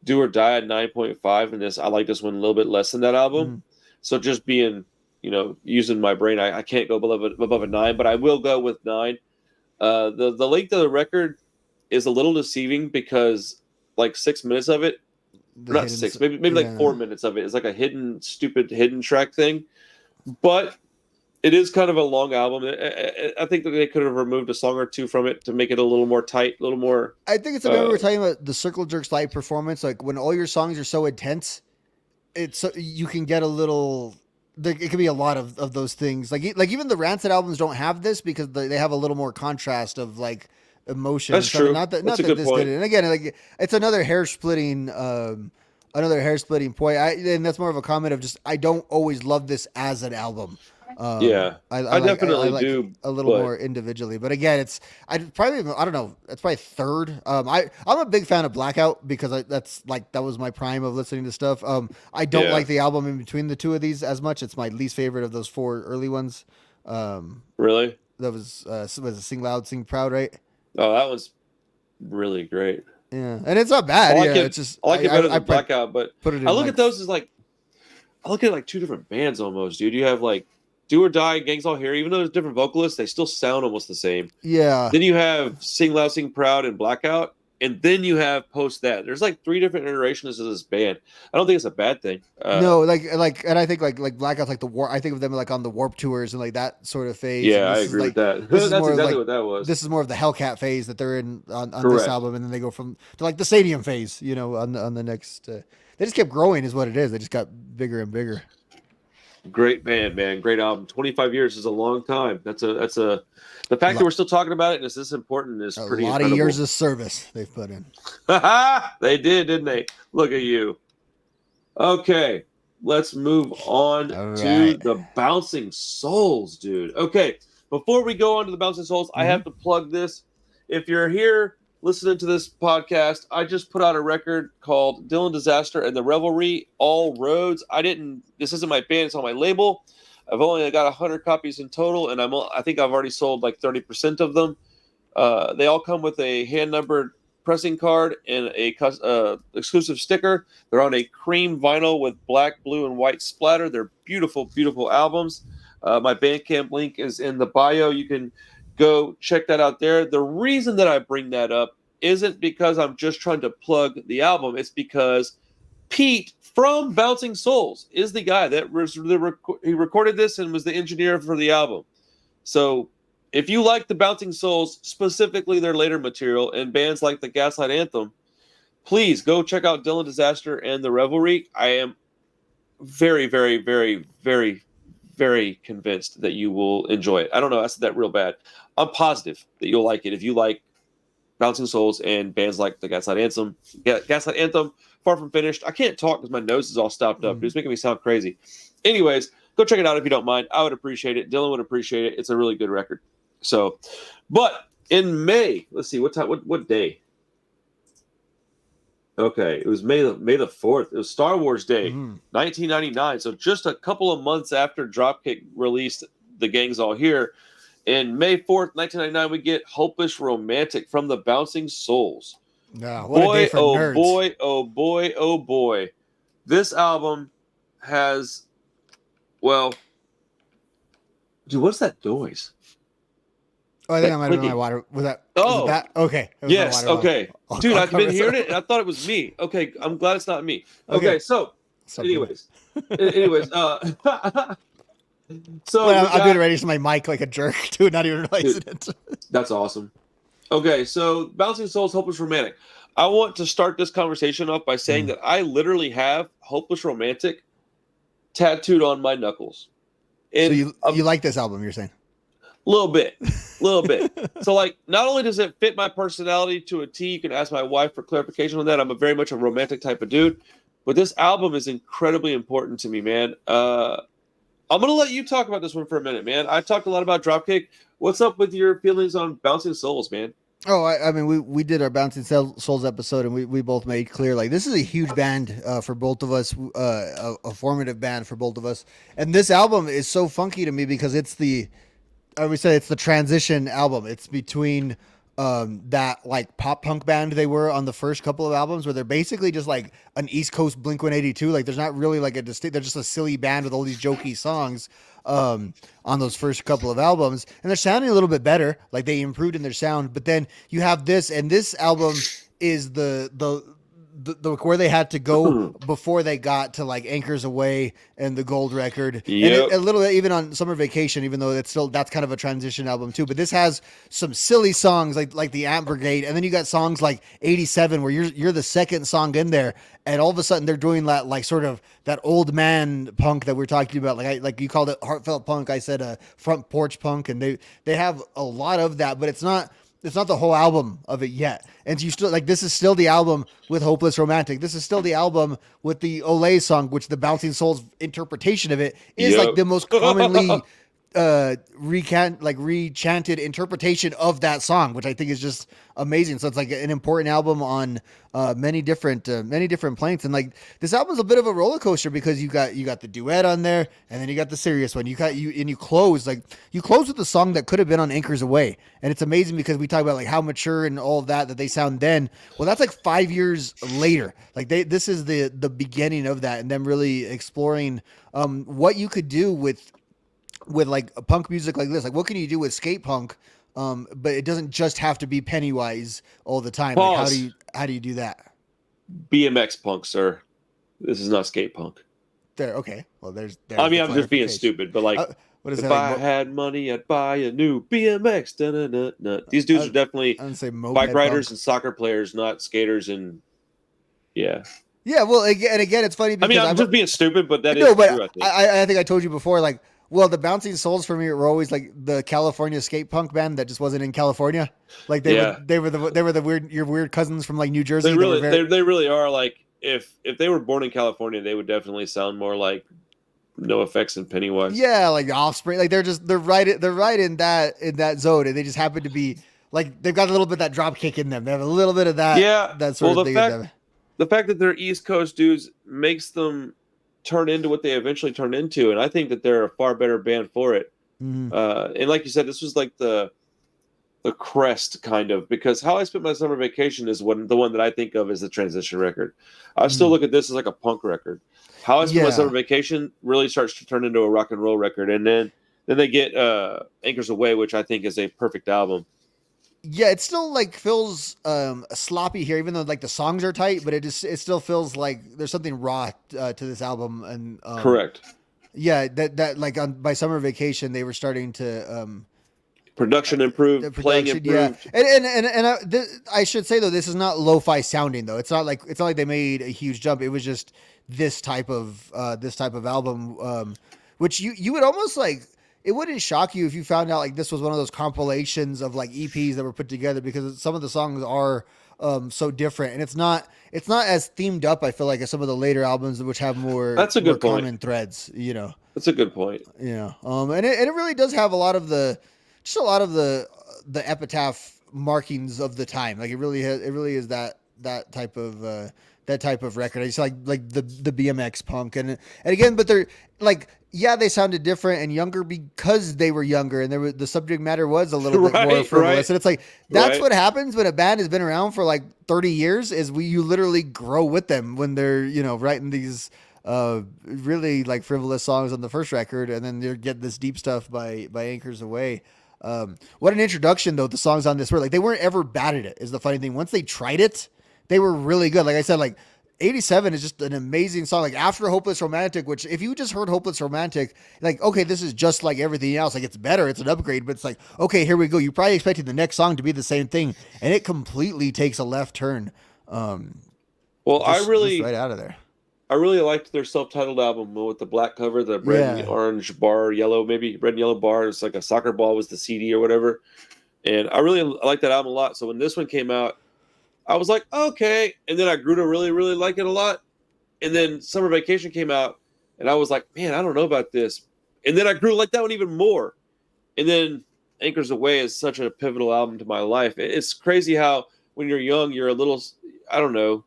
Do or Die a 9.5, and I like this one a little bit less than that album. So just being, using my brain, I can't go above a 9, but I will go with 9. The length of the record is a little deceiving because like 6 minutes of it, not six, maybe like 4 minutes of it is like a stupid hidden track thing, but it is kind of a long album. I think that they could have removed a song or two from it to make it a little more tight, a little more. I think it's. I remember we were talking about the Circle Jerks live performance. Like when all your songs are so intense, you can get a little. It could be a lot of those things. Like even the Rancid albums don't have this because they have a little more contrast of like emotion. That's true. Not that That's a good this point. did it. And again, like it's another hair splitting point. And that's more of a comment of just I don't always love this as an album. Yeah, I definitely do a little more individually, but again, I don't know. It's probably third. I'm a big fan of Blackout because that was my prime of listening to stuff. I don't like the album in between the two of these as much. It's my least favorite of those 4 early ones. Really? That was it Sing Loud, Sing Proud, right? Oh, that was really great. Yeah, and it's not bad. It's just I like it better than Blackout, but I look at those as like I look at like 2 different bands almost, dude. You have like Do or Die, Gangs All Here. Even though there's different vocalists, they still sound almost the same. Yeah. Then you have Sing Loud, Sing Proud, and Blackout, and then you have post that. There's like 3 different iterations of this band. I don't think it's a bad thing. No, and I think like Blackout's like the Warp. I think of them like on the Warp tours and like that sort of phase. Yeah, I agree with that. That's exactly what that was. This is more of the Hellcat phase that they're in on this album, and then they go to like the Stadium phase. on the next. They just kept growing, is what it is. They just got bigger and bigger. Great band, man. Great album. 25 years is a long time. That's a the fact that we're still talking about it and it's this important is pretty incredible. A lot of years of service they've put in. They did, didn't they? Look at you. Okay, let's move on to the Bouncing Souls, dude. Okay, before we go on to the Bouncing Souls, I have to plug this. If you're here listening to this podcast, I just put out a record called Dylan Disaster and the Revelry, All Roads. This isn't my band, it's on my label. I've only got 100 copies in total, and I think I've already sold like 30% of them. They all come with a hand-numbered pressing card and a exclusive sticker. They're on a cream vinyl with black, blue, and white splatter. They're beautiful, beautiful albums. My Bandcamp link is in the bio. You can go check that out there. The reason that I bring that up isn't because I'm just trying to plug the album. It's because Pete from Bouncing Souls is the guy that he recorded this and was the engineer for the album. So if you like the Bouncing Souls, specifically their later material and bands like the Gaslight Anthem, please go check out Dylan Disaster and the Revelry. I am very, very, very, very, very convinced that you will enjoy it. I don't know. I said that real bad. I'm positive that you'll like it if you like Bouncing Souls and bands like the Gaslight Anthem, Far From Finished. I can't talk because my nose is all stopped up. It's making me sound crazy. Anyways, go check it out if you don't mind. I would appreciate it. Dylan would appreciate it. It's a really good record. So, but in May, let's see, what day? Okay, it was May the 4th. It was Star Wars Day, 1999. So just a couple of months after Dropkick released The Gang's All Here, in May 4th, 1999, we get Hopeless Romantic from the Bouncing Souls. No, what a day for nerds. Boy, oh boy, oh boy. This album has, well, dude, what's that noise? Oh, I think I might have been my water. Was that? Oh, was that? Okay. Yes. Okay. Dude, I've been hearing it, and I thought it was me. Okay, I'm glad it's not me. Okay, so, anyways, so I'm getting ready to my mic like a jerk, dude, not even realizing it. That's awesome. Okay, so Bouncing Souls, Hopeless Romantic. I want to start this conversation off by saying that I literally have Hopeless Romantic tattooed on my knuckles. And so you like this album, you're saying? Little bit. So, like, not only does it fit my personality to a T, you can ask my wife for clarification on that. I'm very much a romantic type of dude, but this album is incredibly important to me, man. I'm going to let you talk about this one for a minute, man. I've talked a lot about Dropkick. What's up with your feelings on Bouncing Souls, man? Oh, I mean, we did our Bouncing Souls episode, and we both made clear, like, this is a huge band for both of us, a formative band for both of us. And this album is so funky to me because it's I would say it's the transition album. It's between that like pop punk band they were on the first couple of albums, where they're basically just like an East Coast Blink-182. Like there's not really like they're just a silly band with all these jokey songs on those first couple of albums, and they're sounding a little bit better. Like they improved in their sound, but then you have this, and this album is the where they had to go before they got to like Anchors Away and the Gold record. Yep. And a little bit even on Summer Vacation, even though that's kind of a transition album too. But this has some silly songs like the Ant Brigade, and then you got songs like 87 where you're the second song in there, and all of a sudden they're doing that like sort of that old man punk that we're talking about. Like you called it heartfelt punk, I said front porch punk, and they have a lot of that, but it's not the whole album of it yet. And you still like, this is still the album with Hopeless Romantic. This is still the album with the Olay song, which the Bouncing Souls interpretation of it is like the most commonly rechanted interpretation of that song, which I think is just amazing. So it's like an important album on many different planes. And like this album's a bit of a roller coaster because you got the duet on there, and then you got the serious one. You close with the song that could have been on Anchors Away. And it's amazing because we talk about like how mature and all of that they sound then. Well, that's like 5 years later. Like this is the beginning of that, and them really exploring what you could do with like a punk music like this. Like what can you do with skate punk? But it doesn't just have to be Pennywise all the time. Like how do you do that? BMX punk, sir. This is not skate punk. There, okay. Well, there's I mean, I'm just being stupid, but like, what is if that, I had money, I'd buy a new BMX. Da-da-da-da. These dudes are definitely bike riders and soccer players, not skaters. And yeah. Yeah, well, again, it's funny because I'm just being stupid, but that is true. I think I told you before, like, well, the Bouncing Souls for me were always like the California skate punk band that just wasn't in California. Like they were the your weird cousins from like New Jersey. They really are. Like if they were born in California, they would definitely sound more like NoFX and Pennywise. Yeah, like Offspring. Like they're right in that zone, and they just happen to be like they've got a little bit of that drop kick in them. They have a little bit of that. Yeah, that sort of thing in them. The fact that they're East Coast dudes makes them turn into what they eventually turn into, and I think that they're a far better band for it. Mm-hmm. And like you said, this was like the crest kind of, because How I Spent My Summer Vacation is the one that I think of as the transition record. I still look at this as like a punk record. How I Spent My Summer Vacation really starts to turn into a rock and roll record, and then they get Anchors Away, which I think is a perfect album. Yeah, it still like feels sloppy here, even though like the songs are tight, but it still feels like there's something raw to this album. And correct. Yeah, that like by Summer Vacation they were starting to production improved, playing improved. Yeah, and I should say though, this is not lo-fi sounding though. It's not like they made a huge jump. It was just this type of album, which you would almost like. it wouldn't shock you if you found out like this was one of those compilations of like EPs that were put together, because some of the songs are so different, and it's not as themed up, I feel like, as some of the later albums which have That's a good point. common threads, you know. That's a good point. Yeah. And it really does have a lot of the epitaph markings of the time. Like it really is that type of record. I just like the BMX punk and again, but they're like, yeah, they sounded different and younger because they were younger, and the subject matter was a little bit more frivolous. And it's like that's what happens when a band has been around for like 30 years is you literally grow with them when they're, you know, writing these really like frivolous songs on the first record, and then you get this deep stuff by Anchors Away. What an introduction though the songs on this were. Like they weren't ever bad at it, is the funny thing. Once they tried it, they were really good. Like I said, like 87 is just an amazing song. Like after Hopeless Romantic, which if you just heard Hopeless Romantic, like, okay, this is just like everything else. Like it's better, it's an upgrade, but it's like, okay, here we go. You probably expected the next song to be the same thing, and it completely takes a left turn. Just right out of there. I really liked their self-titled album with the black cover, the red and orange bar, yellow, maybe red and yellow bar. It's like a soccer ball was the CD or whatever. And I really liked that album a lot. So when this one came out, I was like, okay. And then I grew to really, really like it a lot. And then Summer Vacation came out, and I was like, man, I don't know about this. And then I grew to like that one even more. And then Anchors Away is such a pivotal album to my life. It's crazy how when you're young, you're a little, I don't know,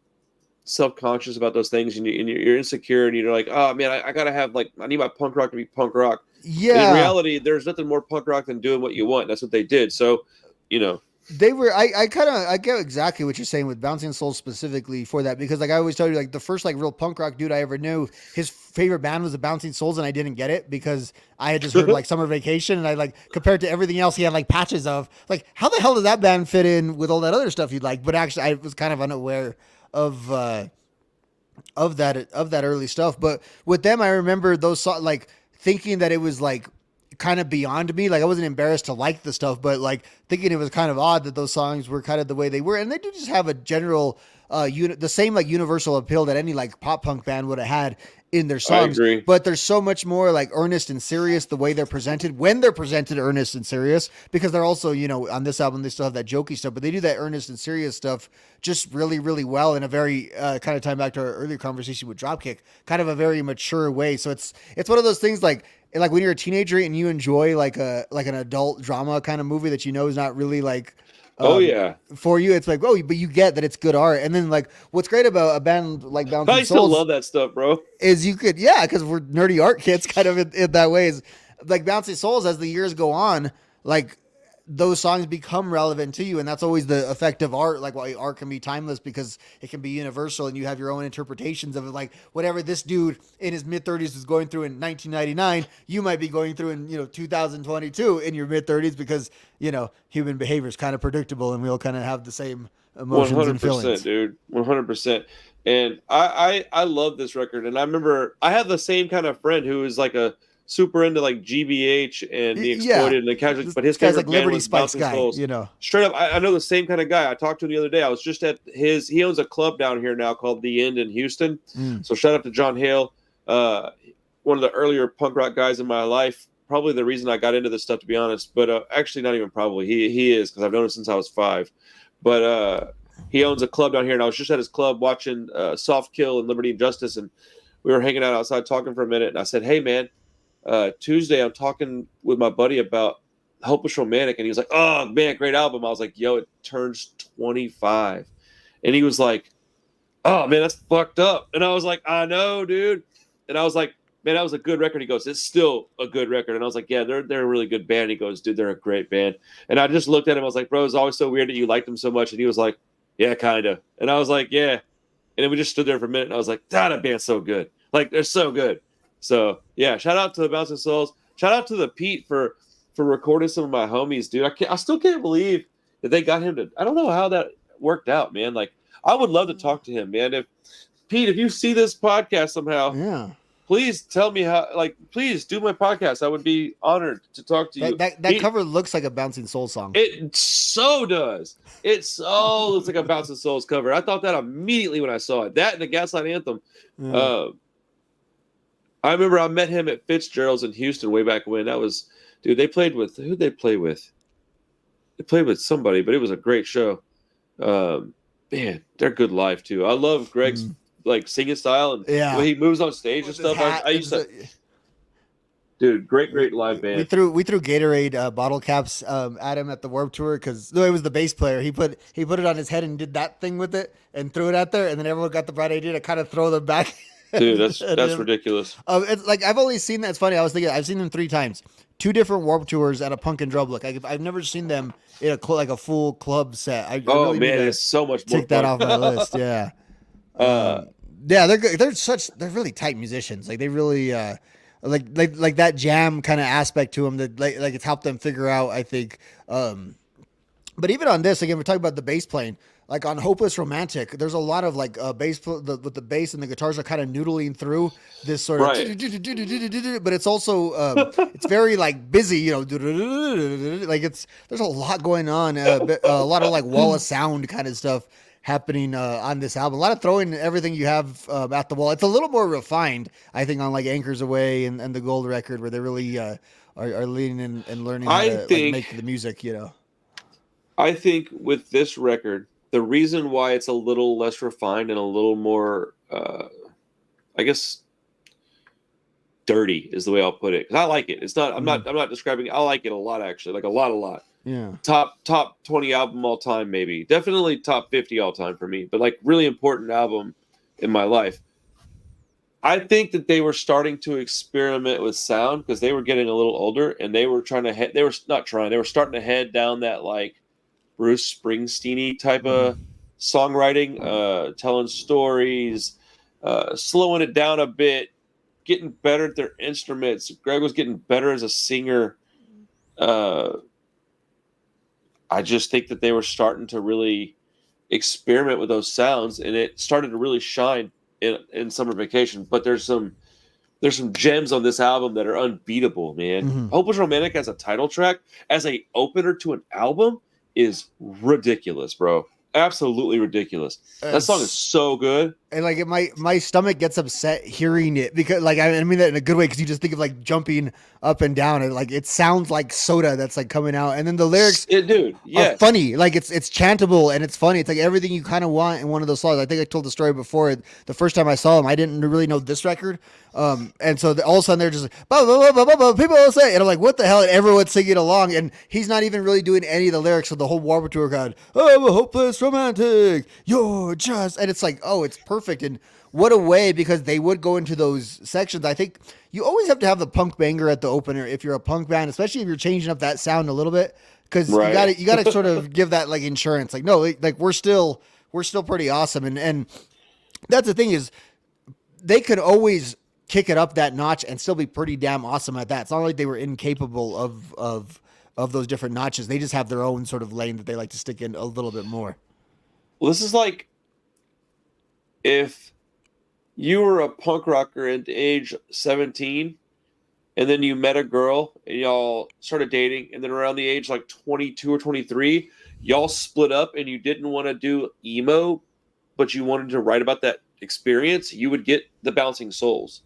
self-conscious about those things, and you're insecure, and you're like, oh man, I gotta have, like, I need my punk rock to be punk rock. Yeah. And in reality, there's nothing more punk rock than doing what you want. That's what they did. So, you know, they were, I get exactly what you're saying with Bouncing Souls specifically for that, because like I always tell you, like the first like real punk rock dude I ever knew, his favorite band was the Bouncing Souls, and I didn't get it because I had just heard like Summer Vacation, and I like compared to everything else he had like patches of, like how the hell does that band fit in with all that other stuff you'd like? But actually I was kind of unaware of that early stuff. But with them, I remember those songs, like thinking that it was like kind of beyond me. Like I wasn't embarrassed to like the stuff, but like thinking it was kind of odd that those songs were kind of the way they were. And they do just have a general the same like universal appeal that any like pop punk band would have had in their songs. I agree. But there's so much more like earnest and serious the way they're presented, when they're presented earnest and serious, because they're also, you know, on this album they still have that jokey stuff, but they do that earnest and serious stuff just really, really well in a very kind of time back to our earlier conversation with Dropkick, kind of a very mature way. So it's one of those things like when you're a teenager and you enjoy like an adult drama kind of movie that you know is not really like for you, it's like, oh, but you get that it's good art. And then like what's great about a band like Bouncing Souls, I still love that stuff, bro, is you could, yeah, because we're nerdy art kids kind of in that way, is like Bouncing Souls, as the years go on, like those songs become relevant to you, and that's always the effect of art. Like, why art can be timeless because it can be universal, and you have your own interpretations of it. Like whatever this dude in his mid-30s is going through in 1999, you might be going through in 2022 in your mid-30s, because human behavior is kind of predictable, and we all kind of have the same emotions and feelings. 100%, dude, 100%. And I love this record, and I remember I had the same kind of friend who was like a super into like GBH and the Exploited and the Casualties, but his favorite like Liberty band was Spice Bouncing guy, Souls. Straight up, I know the same kind of guy. I talked to him the other day. I was just at he owns a club down here now called The End in Houston. So shout out to John Hale, one of the earlier punk rock guys in my life. Probably the reason I got into this stuff, to be honest. But actually, not even probably. He is, because I've known him since I was 5. But he owns a club down here, and I was just at his club watching Soft Kill and Liberty and Justice, and we were hanging out outside talking for a minute. And I said, "Hey, man, Tuesday I'm talking with my buddy about Hopeless Romantic," and he was like, "Oh man, great album." I was like, "Yo, it turns 25," and he was like, "Oh man, that's fucked up." And I was like, "I know, dude." And I was like, "Man, that was a good record." He goes, "It's still a good record." And I was like, "Yeah, they're a really good band." He goes, "Dude, they're a great band." And I just looked at him. I was like, "Bro, it's always so weird that you liked them so much." And he was like, "Yeah, kind of." And I was like, "Yeah." And then we just stood there for a minute, and I was like, that band's so good. Like, they're so good. So yeah, shout out to the Bouncing Souls. Shout out to the Pete for recording some of my homies, dude. I still can't believe that they got him to. I don't know how that worked out, man. Like, I would love to talk to him, man. If you see this podcast somehow, please tell me how. Like, please do my podcast. I would be honored to talk to you. That cover looks like a Bouncing Souls song. It so does. It so looks like a Bouncing Souls cover. I thought that immediately when I saw it. That and the Gaslight Anthem. I remember I met him at Fitzgerald's in Houston way back when. That was Dude, they played with who'd they play with? They played with somebody, but it was a great show. Man, they're good live too. I love Greg's like singing style and the way he moves on stage and stuff. I used to, dude, great live band. We threw Gatorade bottle caps at him at the Warped Tour because it was the bass player. He put it on his head and did that thing with it and threw it out there, and then everyone got the bright idea to kind of throw them back. Dude, that's ridiculous. It's like I've only seen that. It's funny. I was thinking I've seen them 3 times. 2 different Warped Tours at a Punk and Drum Look. I've never seen them in a full club set. I really man, it's so much more. Take that off my list. Yeah. Yeah, they're good. They're really tight musicians. Like they really like that jam kind of aspect to them that like it's helped them figure out. I think. But even on this, again, we're talking about the bass playing. Like on Hopeless Romantic, there's a lot of like bass with the bass and the guitars are kind of noodling through this sort of, but it's also it's very like busy, you know, like there's a lot going on, a lot of like wall of sound kind of stuff happening on this album. A lot of throwing everything you have at the wall. It's a little more refined, I think, on like Anchors Away and the Gold record, where they really are leaning in and learning how to make the music, you know. I think with this record, the reason why it's a little less refined and a little more, I guess, dirty is the way I'll put it. Because I like it. It's not. I'm not describing. I like it a lot, actually. Like a lot. Yeah. Top 20 album all time, maybe. Definitely top 50 all time for me. But like really important album in my life. I think that they were starting to experiment with sound because they were getting a little older and they were trying to. They were starting to head down that like Bruce Springsteen-y type of songwriting, telling stories, slowing it down a bit, getting better at their instruments. Greg was getting better as a singer. I just think that they were starting to really experiment with those sounds, and it started to really shine in Summer Vacation. But there's some gems on this album that are unbeatable, man. Hopeless Romantic as a title track, as a opener to an album, is ridiculous, bro. Absolutely ridiculous. That song is so good. And like my stomach gets upset hearing it because like I mean that in a good way because you just think of like jumping up and down and like it sounds like soda that's like coming out and then the lyrics are funny. Like it's chantable and it's funny. It's like everything you kind of want in one of those songs. I think I told the story before. The first time I saw them, I didn't really know this record. And so all of a sudden they're just like, bah, bah, bah, bah, bah, people will say, and I'm like, what the hell? And everyone's singing along, and he's not even really doing any of the lyrics. So the whole Warped Tour crowd, oh, I'm a hopeless romantic, you're just, and it's like, oh, it's perfect. And what a way, because they would go into those sections. I think you always have to have the punk banger at the opener if you're a punk band, especially if you're changing up that sound a little bit, because you gotta sort of give that like insurance. Like, no, like we're still pretty awesome, and that's the thing is they could always kick it up that notch and still be pretty damn awesome at that. It's not like they were incapable of those different notches. They just have their own sort of lane that they like to stick in a little bit more. Well, this is like if you were a punk rocker at age 17 and then you met a girl and y'all started dating, and then around the age like 22 or 23, y'all split up and you didn't want to do emo, but you wanted to write about that experience, you would get the Bouncing Souls.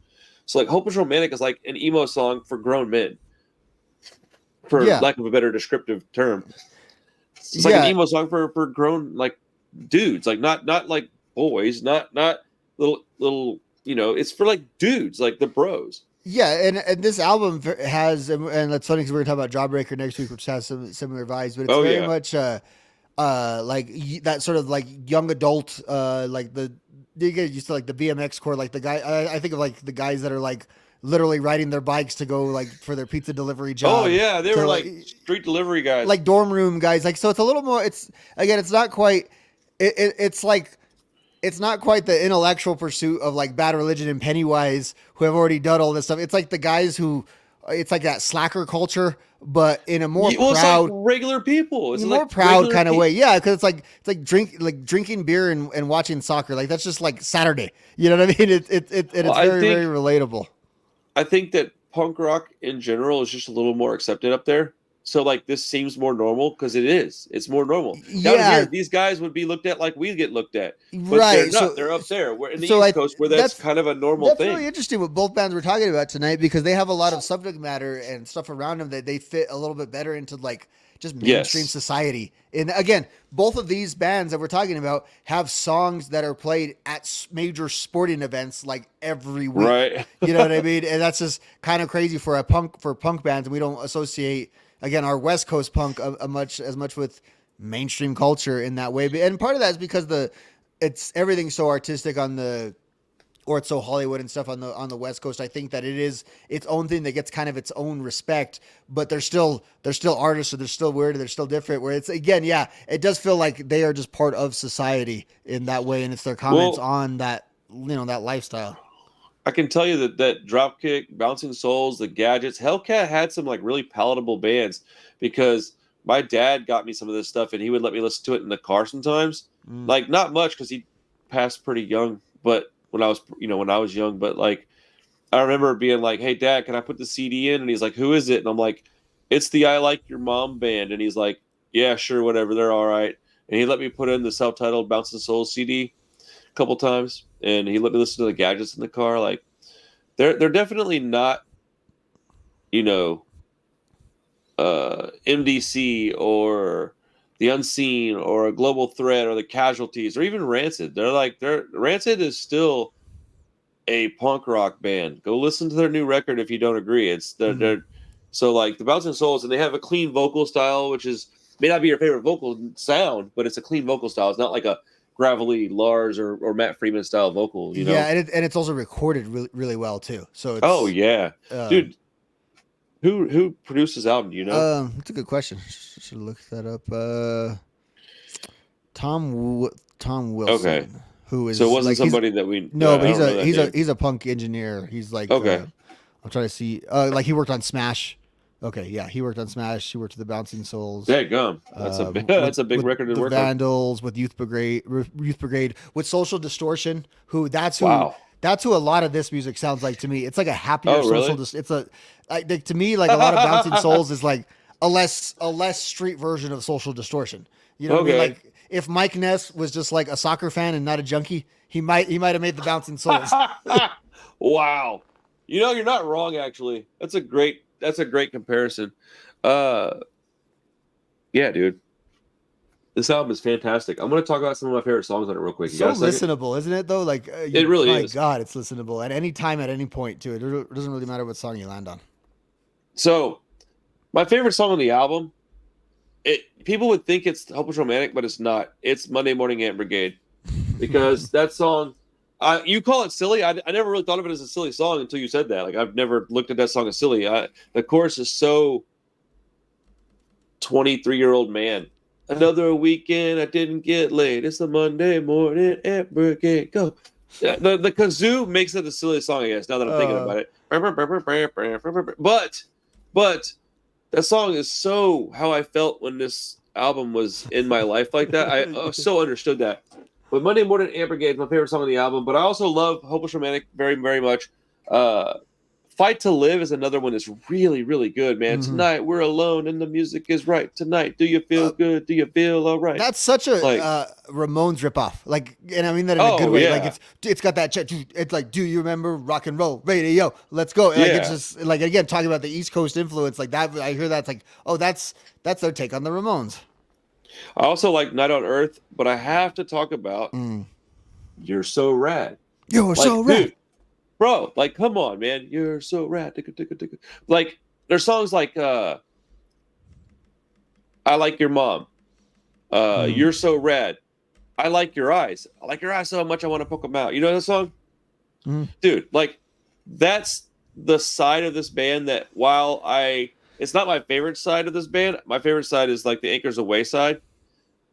So like Hopeless Romantic is like an emo song for grown men, for lack of a better descriptive term. It's like an emo song for grown like dudes, like not like boys, not little you know, it's for like dudes, like the bros. Yeah, and this album has, and that's funny because we're gonna talk about Jawbreaker next week, which has some similar vibes, but it's very much like that sort of like young adult, like you get used to like the BMX core, like the guy. I think of like the guys that are like literally riding their bikes to go like for their pizza delivery job. Oh yeah, they were like street delivery guys, like dorm room guys. Like so, it's a little more. It's not quite. It's like. It's not quite the intellectual pursuit of like Bad Religion and Pennywise who have already done all this stuff. It's like the guys who, it's like that slacker culture, but in a more proud, it's like regular people. It's in a like more proud kind of way. Yeah, because it's like drinking beer and watching soccer. Like that's just like Saturday. You know what I mean? It's very relatable. I think that punk rock in general is just a little more accepted up there. So like this seems more normal because it is. It's more normal. Down Yeah, here, these guys would be looked at like we get looked at, but they're right. not. They're up there. We're in the So East Coast where that's kind of a normal that's thing. really interesting what both bands were talking about tonight, because they have a lot of subject matter and stuff around them that they fit a little bit better into like just mainstream society. And again, both of these bands that we're talking about have songs that are played at major sporting events like every week. Right. You know what I mean? And that's just kind of crazy for punk bands. And we don't associate, again, our West Coast punk as much with mainstream culture in that way. And part of that is because it's everything's so artistic or it's so Hollywood and stuff on the West Coast. I think that it is its own thing that gets kind of its own respect, but they're still artists, or they're still weird, or they're still different. Where it's, again, yeah, it does feel like they are just part of society in that way, and it's their comments on that, that lifestyle. I can tell you that Dropkick, Bouncing Souls, the Gadgets, Hellcat had some like really palatable bands, because my dad got me some of this stuff and he would let me listen to it in the car sometimes. Like not much because he passed pretty young, but when I was young, but like I remember being like, "Hey Dad, can I put the CD in?" And he's like, "Who is it?" And I'm like, "It's the I Like Your Mom band." And he's like, "Yeah, sure, whatever, they're all right." And he let me put in the self-titled Bouncing Souls CD a couple times, and he let me listen to the Gadgets in the car. Like they're definitely not, MDC or The Unseen or a Global Threat or the Casualties or even Rancid. Rancid is still a punk rock band. Go listen to their new record if you don't agree. They're so like the Bouncing Souls, and they have a clean vocal style, which may not be your favorite vocal sound, but it's a clean vocal style. It's not like a gravelly Lars or Matt Freeman style vocal. Yeah, and it's also recorded really, really well too. So it's, dude. Who produced this album? Do you know? That's a good question. Should look that up. Tom Wilson. Okay. Who is, so it wasn't like, somebody that we but he's a punk engineer. He's like, okay. I'm trying to see. Like he worked on Smash. Okay, yeah, he worked on Smash. He worked with the Bouncing Souls. There you go. That's a big record to work on. Vandals, with Youth Brigade, with Social Distortion. That's who a lot of this music sounds like to me. It's like a happier It's to me, like a lot of Bouncing Souls is like a less street version of Social Distortion. You know what I mean? Like if Mike Ness was just like a soccer fan and not a junkie, he might have made the Bouncing Souls. Wow. You're not wrong, actually. That's a great comparison. Yeah, dude. This album is fantastic. I'm going to talk about some of my favorite songs on it real quick. So listenable, isn't it, though? Like it really is. My God, it's listenable at any time, at any point, too. It doesn't really matter what song you land on. So, my favorite song on the album, people would think it's Hopeless Romantic, but it's not. It's Monday Morning Ant Brigade. Because that song, you call it silly. I never really thought of it as a silly song until you said that. Like, I've never looked at that song as silly. The chorus is so 23-year-old man. Another weekend, I didn't get laid. It's a Monday morning Ant Brigade. Go. The kazoo makes it the silliest song, I guess, now that I'm thinking about it. But that song is so how I felt when this album was in my life like that. I so understood that. But Monday Morning Ant Brigade is my favorite song on the album. But I also love Hopeless Romantic very, very much. Fight to Live is another one that's really, really good, man. Mm-hmm. Tonight we're alone and the music is right. Tonight, do you feel good? Do you feel all right? That's such a Ramones ripoff. Like, and I mean that in a good way. Yeah. Like it's got that. It's like, do you remember rock and roll radio? Let's go. Like it's just like, again, talking about the East Coast influence like that. I hear that's like, oh, that's their take on the Ramones. I also like Night on Earth, but I have to talk about You're So Rad. You're so rad. Dude, bro, like, come on, man. You're so rad. Like, there's songs like I Like Your Mom. You're So Rad. I Like Your Eyes. I like your eyes so much I want to poke them out. You know that song? Dude, like, that's the side of this band that it's not my favorite side of this band. My favorite side is like the Anchors Away side.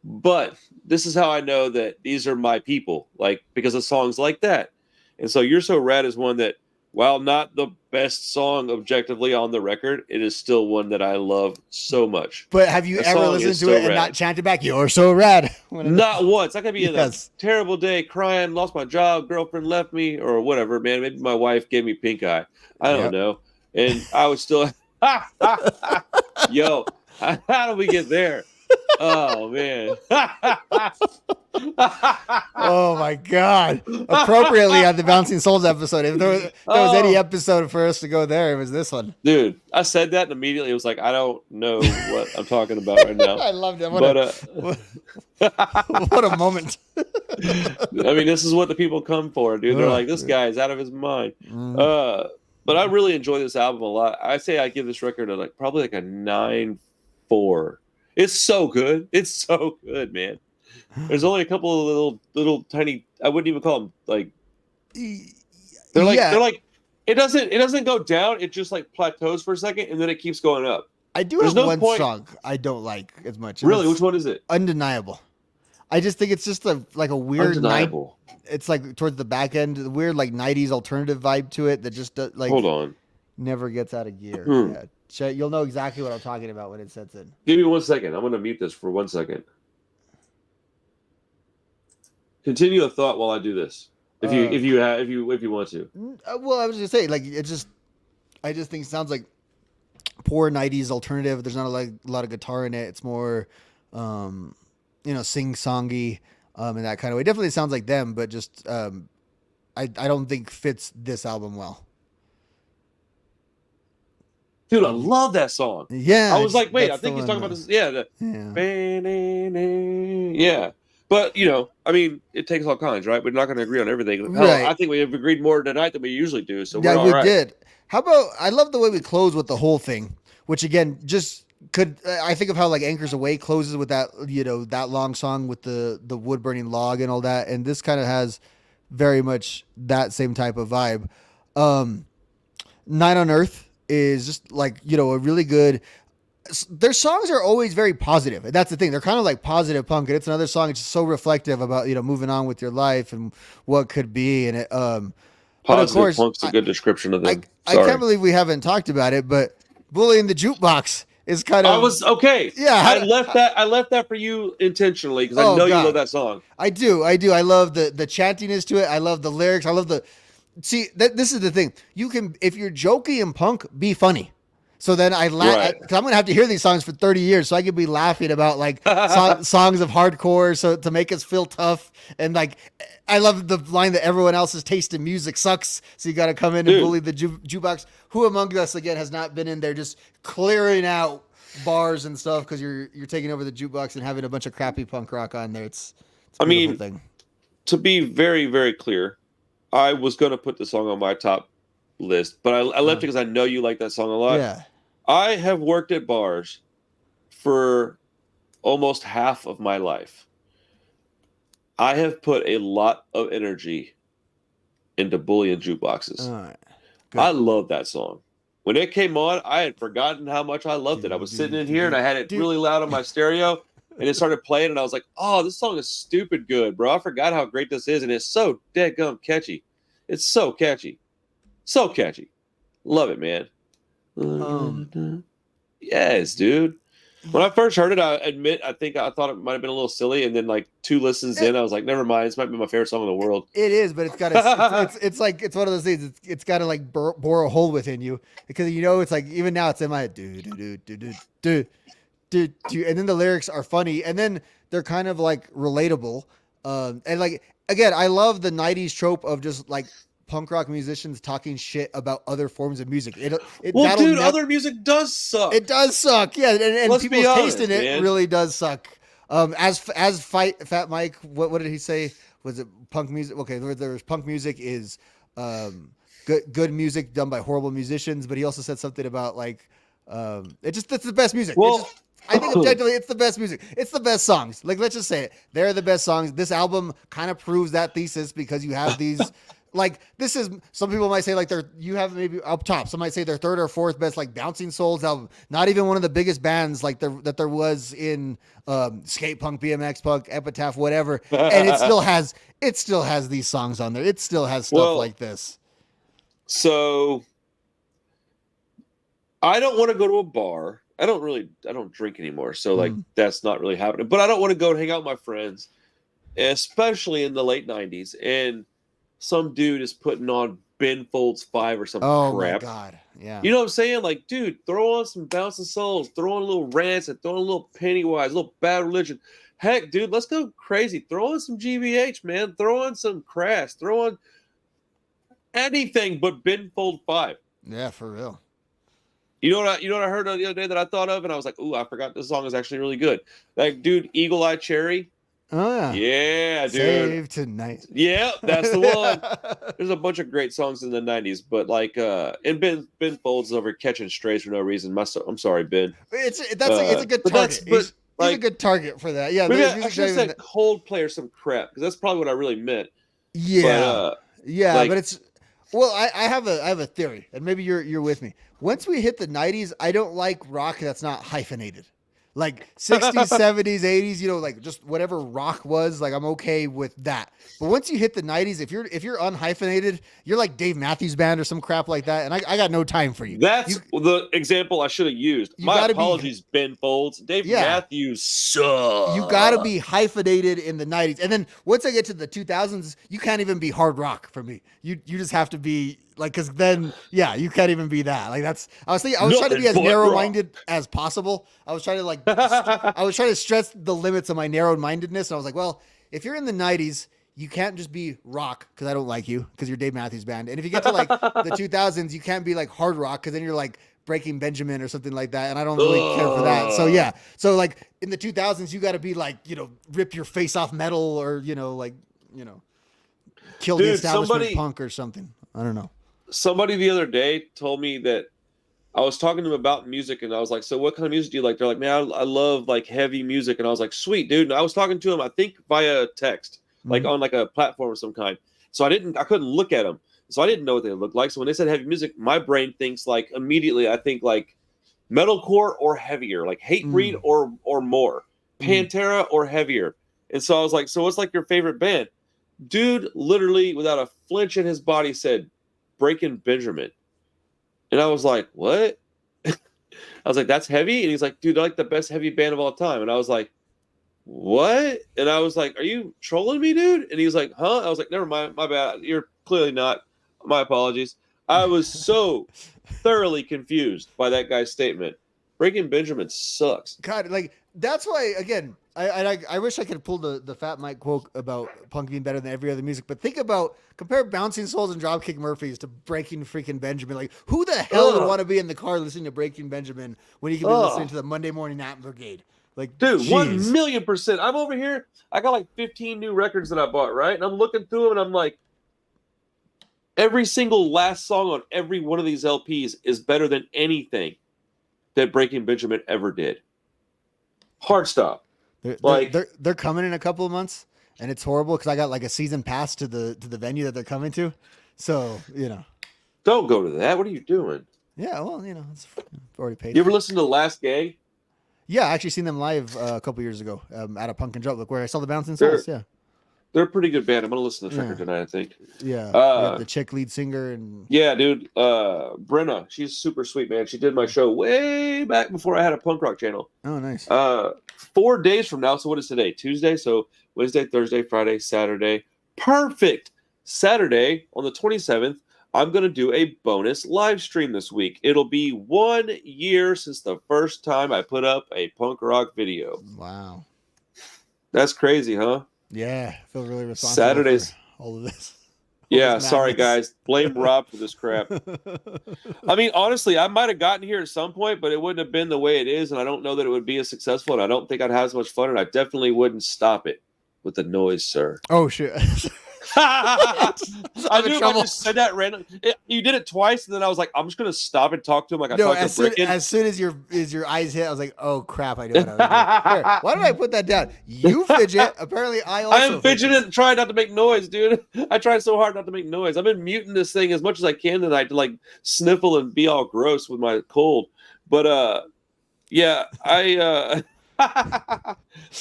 But this is how I know that these are my people, like, because of songs like that. And so You're So Rad is one that, while not the best song objectively on the record, it is still one that I love so much. But have you ever listened to it and not chanted back, You're so rad? Not once. I could be in a terrible day, crying, lost my job, girlfriend left me, or whatever, man. Maybe my wife gave me pink eye. I don't know. And I was still... Yo, How do we get there? Oh man. Oh my God! Appropriately on the Bouncing Souls episode. If there was any episode for us to go there, it was this one. Dude, I said that and immediately it was like, I don't know what I'm talking about right now. I loved it. What a moment. I mean, this is what the people come for, dude. They're like, this guy is out of his mind. But I really enjoy this album a lot. I say I give this record probably like a 9.4. It's so good. It's so good, man. There's only a couple of little tiny. I wouldn't even call them like. They're like. It doesn't go down. It just like plateaus for a second and then it keeps going up. I do have one song I don't like as much. Really, which one is it? Undeniable. I just think it's just a weird Undeniable. It's like towards the back end, the weird like 90s alternative vibe to it that just like hold on, never gets out of gear. Yeah, you'll know exactly what I'm talking about when it sets in. Give me 1 second. I'm going to mute this for 1 second. Continue a thought while I do this, if you want to. Well, I was just saying, like I just think it sounds like poor 90s alternative. There's not a lot of guitar in it. It's more, sing-songy in that kind of way. It definitely sounds like them, but just I don't think fits this album well. Dude, I love that song. Yeah. I was like, wait, I think he's talking about this. Yeah. Yeah. But, I mean, it takes all kinds, right? We're not going to agree on everything. Right. I think we have agreed more tonight than we usually do. So we're all right. Did. How about, I love the way we close with the whole thing, which again, I think of how like Anchors Away closes with that, that long song with the wood burning log and all that. And this kind of has very much that same type of vibe. Night on Earth is just like, a really good, their songs are always very positive. And that's the thing. They're kind of like positive punk. And it's another song. It's just so reflective about, moving on with your life and what could be. And it, positive punk's a good description of them. I can't believe we haven't talked about it, but Bully in the Jukebox is kind of. I was okay. Yeah. I left that for you intentionally because I know you love that song. I do. I love the chantiness to it. I love the lyrics. I love this is the thing. You can, if you're jokey and punk, be funny. So then I laugh. Right. I'm going to have to hear these songs for 30 years. So I could be laughing about like songs of hardcore. So to make us feel tough. And like, I love the line that everyone else's taste in music sucks. So you got to come in and bully the jukebox. Who among us, again, has not been in there just clearing out bars and stuff because you're taking over the jukebox and having a bunch of crappy punk rock on there. It's a beautiful thing. To be very, very clear, I was going to put the song on my top list, but I left it because I know you like that song a lot. Yeah. I have worked at bars for almost half of my life. I have put a lot of energy into bullying jukeboxes. All right. I love that song. When it came on, I had forgotten how much I loved it. I was sitting in here and I had it really loud on my stereo and it started playing and I was like, oh, this song is stupid good, bro. I forgot how great this is and it's so deadgum catchy. It's so catchy. So catchy. Love it, man. Yes, dude. When I first heard it, I admit I thought it might have been a little silly, and then like 2 listens in, I was like, never mind. This might be my favorite song in the world. It is, but it's got it's like it's one of those things. It's got to like bore a hole within you because it's like even now it's in my head, and then the lyrics are funny, and then they're kind of like relatable, and like again, I love the '90s trope of just like punk rock musicians talking shit about other forms of music. Other music does suck. It does suck, yeah, and people's taste in it really does suck. As Fat Mike, what did he say? Was it punk music? Okay, there's punk music is good music done by horrible musicians, but he also said something about like that's the best music. Well, I think objectively, it's the best music. It's the best songs. Like, let's just say it. They're the best songs. This album kind of proves that thesis because you have these. Like, this is, some people might say like you have maybe up top. Some might say their 3rd or 4th best, like Bouncing Souls album. Not even one of the biggest bands like that there was in skate punk, BMX punk, Epitaph, whatever. And it still has these songs on there. It still has stuff like this. So I don't want to go to a bar. I don't drink anymore. So like that's not really happening. But I don't want to go and hang out with my friends, especially in the late 90s. And some dude is putting on Ben Folds 5 or some crap. Oh my God. Yeah. You know what I'm saying? Like, dude, throw on some Bouncing Souls, throw on a little Rancid, throw on a little Pennywise, a little Bad Religion. Heck, dude, let's go crazy. Throw on some GBH, man. Throw on some Crash. Throw on anything but Binfold 5. Yeah, for real. You know what I heard the other day that I thought of, and I was like, ooh, I forgot this song is actually really good. Like, dude, Eagle Eye Cherry. Oh yeah. Yeah, dude. Save tonight. Yeah, that's the one. There's a bunch of great songs in the 90s, but like and Ben Folds over catching strays for no reason. I'm sorry, Ben. It's a good target. He's a good target for that. Yeah, maybe I should have said Coldplay or some crap, because that's probably what I really meant. Yeah. But it's well, I have a theory, and maybe you're with me. Once we hit the 90s, I don't like rock that's not hyphenated. Like 60s, 70s, 80s, you know, like just whatever rock was, like I'm okay with that. But once you hit the 90s, if you're unhyphenated, you're like Dave Matthews Band or some crap like that, and I got no time for you. That's the example I should have used. My apologies, Ben Folds. Dave Matthews sucks. You got to be hyphenated in the 90s. And then once I get to the 2000s, you can't even be hard rock for me. You just have to be like, because then, you can't even be that. Like I was trying to be as narrow-minded as possible. I was trying to stress the limits of my narrow-mindedness. And I was like, well, if you're in the 90s, you can't just be rock because I don't like you because you're Dave Matthews Band. And if you get to like the 2000s, you can't be like hard rock because then you're like Breaking Benjamin or something like that. And I don't really care for that. So so like in the 2000s, you got to be like, you know, rip your face off metal or, you know, like, you know, kill the establishment punk or something. I don't know. Somebody the other day told me that I was talking to them about music, and I was like, so what kind of music do you like? They're like, man, I love like heavy music. And I was like, sweet, dude. And I was talking to them, I think via text, like on like a platform of some kind. So I couldn't look at them. So I didn't know what they looked like. So when they said heavy music, my brain thinks like immediately, I think like metalcore or heavier, like Hatebreed or more, Pantera or heavier. And so I was like, so what's like your favorite band? Dude, literally without a flinch in his body said Breaking Benjamin. And I was like, what? I was like, that's heavy? And he's like, dude, I like the best heavy band of all time. And I was like, what? And I was like, are you trolling me, dude? And he was like, huh? I was like, never mind, my bad. You're clearly not. My apologies. I was so thoroughly confused by that guy's statement. Breaking Benjamin sucks. God, like that's why again, I wish I could pull the Fat Mike quote about punk being better than every other music, but compare Bouncing Souls and Dropkick Murphys to Breaking freaking Benjamin. Like who the hell would want to be in the car listening to Breaking Benjamin when you can be listening to the Monday Morning Nap Brigade? Like, dude, 1,000,000%. I'm over here. I got like 15 new records that I bought, right? And I'm looking through them and I'm like, every single last song on every one of these LPs is better than anything that Breaking Benjamin ever did. Hard stop. They're coming in a couple of months, and it's horrible because I got like a season pass to the venue that they're coming to. So don't go to that. What are you doing? Yeah, well, it's already paid. You ever listen to The Last Gang? Yeah, I actually seen them live a couple years ago at a Punk and Drop, like where I saw the Bouncing Souls. They're a pretty good band. I'm gonna listen to this record tonight, I think. Yeah, the chick lead singer and dude, Brenna, she's super sweet, man. She did my show way back before I had a punk rock channel. Oh, nice. 4 days from now. So what is today? Tuesday. So Wednesday, Thursday, Friday, Saturday. Perfect. Saturday on the 27th. I'm going to do a bonus live stream this week. It'll be 1 year since the first time I put up a punk rock video. Wow. That's crazy, huh? Yeah. I feel really responsible Saturdays. for all of this. Yeah, sorry, guys. Blame Rob for this crap. I mean, honestly, I might have gotten here at some point, but it wouldn't have been the way it is, and I don't know that it would be as successful, and I don't think I'd have as much fun, and I definitely wouldn't stop it with the noise, sir. Oh, shit. I knew if I just said that random. You did it twice, and then I was like, I'm just gonna stop and talk to him like I talked to Bricken. As soon as your eyes hit, I was like, oh crap, I know what I was doing. Here, why did I put that down? You fidget. Apparently, I am fidgeting, trying not to make noise, dude. I try so hard not to make noise. I've been muting this thing as much as I can tonight to like sniffle and be all gross with my cold. But yeah, I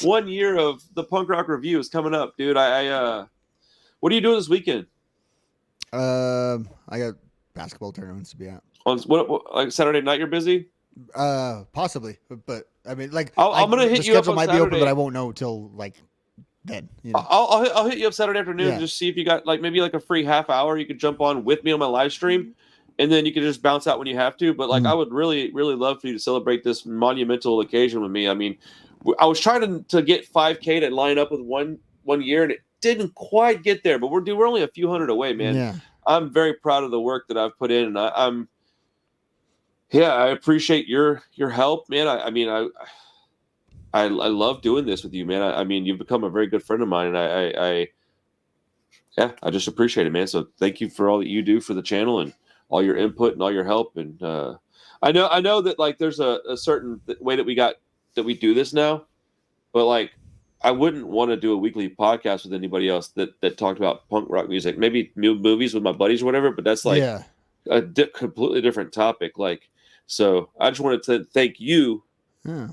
1 year of the punk rock review is coming up, dude. What are you doing this weekend? I got basketball tournaments to be at. On what like Saturday night? You're busy? Possibly, but I mean, like I'm gonna hit you up on might Saturday. be open, but I won't know till like then. I'll hit you up Saturday afternoon and just see if you got like maybe like a free half hour you could jump on with me on my live stream, and then you can just bounce out when you have to. But like, I would really, really love for you to celebrate this monumental occasion with me. I mean, I was trying to get 5K to line up with one year, and it didn't quite get there. But we're only a few hundred away, man. Yeah. I'm very proud of the work that I've put in, and I appreciate your help, man. I love doing this with you, man. I mean, you've become a very good friend of mine, and I just appreciate it, man. So thank you for all that you do for the channel and all your input and all your help. And I know that like there's a certain way that we do this now, but like I wouldn't want to do a weekly podcast with anybody else that talked about punk rock music, maybe movies with my buddies or whatever. But that's like a completely different topic. Like, so I just wanted to thank you.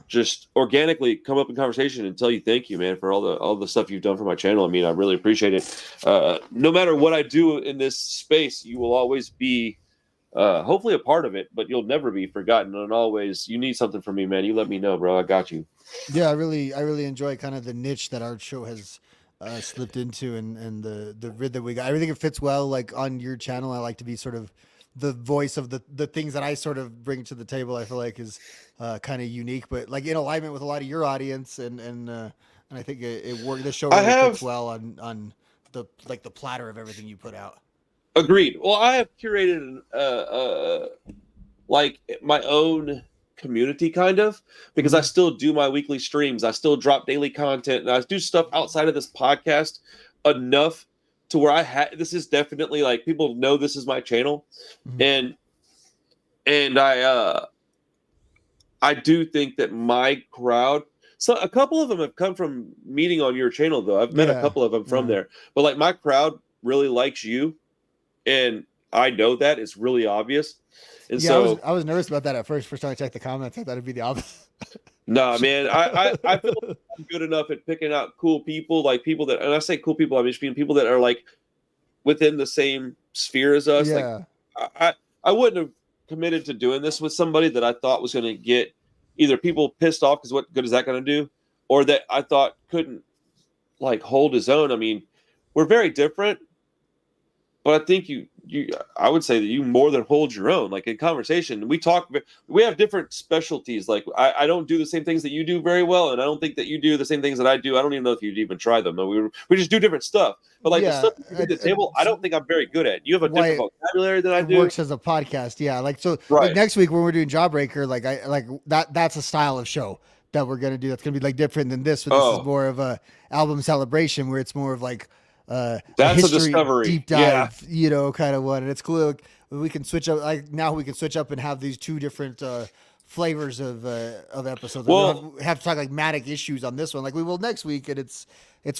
Just organically come up in conversation and tell you thank you, man, for all the stuff you've done for my channel. I mean, I really appreciate it. No matter what I do in this space, you will always be hopefully a part of it, but you'll never be forgotten. And always, you need something from me, man. You let me know, bro. I got you. Yeah, I really enjoy kind of the niche that our show has slipped into, and the rid that we got. I think it fits well. Like on your channel, I like to be sort of the voice of the things that I sort of bring to the table. I feel like is kind of unique, but like in alignment with a lot of your audience, and I think it worked. The show really fits well on the platter of everything you put out. Agreed. Well, I have curated like my own community kind of, because I still do my weekly streams. I still drop daily content, and I do stuff outside of this podcast enough to where this is definitely like people know this is my channel. And I do think that my crowd, so a couple of them have come from meeting on your channel though. I've met a couple of them from there, but like my crowd really likes you, and I know that it's really obvious. And so I was nervous about that at first time I checked the comments. I thought it'd be the opposite. No, man, I feel like I'm good enough at picking out cool people, like people that, and I say cool people, I mean people that are like within the same sphere as us. Yeah. Like I wouldn't have committed to doing this with somebody that I thought was going to get either people pissed off because what good is that going to do, or that I thought couldn't like hold his own. I mean, we're very different, but I think I would say that you more than hold your own. Like in conversation, we have different specialties. Like I don't do the same things that you do very well, and I don't think that you do the same things that I do. I don't even know if you'd even try them. We just do different stuff. But like the stuff you bring to the table, I don't think I'm very good at. You have a different vocabulary than I do. It works as a podcast, yeah. Like so, like next week when we're doing Jawbreaker, that's a style of show that we're gonna do. That's gonna be like different than this. But this is more of a album celebration where it's more of like. That's a discovery deep dive, kind of one, and it's cool. We can switch up. Like now, we can switch up and have these two different flavors of episodes. Well, we don't have to talk like Matic issues on this one, like we will next week, and it's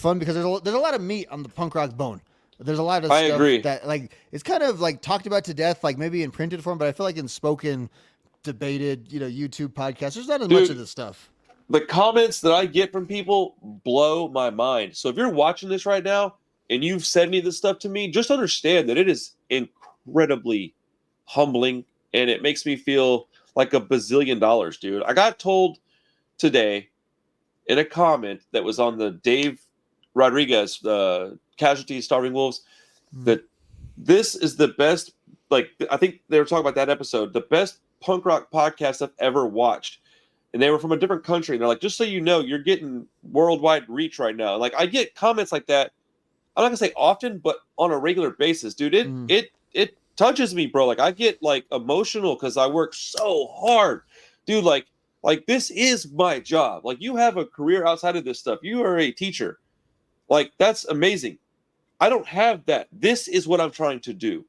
fun because there's a lot of meat on the punk rock bone. There's a lot of stuff that like it's kind of like talked about to death, like maybe in printed form, but I feel like in spoken, debated, YouTube podcasts, there's not as much of this stuff. The comments that I get from people blow my mind. So if you're watching this right now, and you've said any of this stuff to me, just understand that it is incredibly humbling, and it makes me feel like $1 bazillion, dude. I got told today in a comment that was on the Dave Rodriguez Casualty Starving Wolves that this is the best, like I think they were talking about that episode, the best punk rock podcast I've ever watched. And they were from a different country. And they're like, just so you know, you're getting worldwide reach right now. Like I get comments like that. I'm not gonna say often, but on a regular basis, dude. It touches me, bro. Like I get like emotional because I work so hard, dude. Like this is my job. Like you have a career outside of this stuff. You are a teacher. Like that's amazing. I don't have that. This is what I'm trying to do.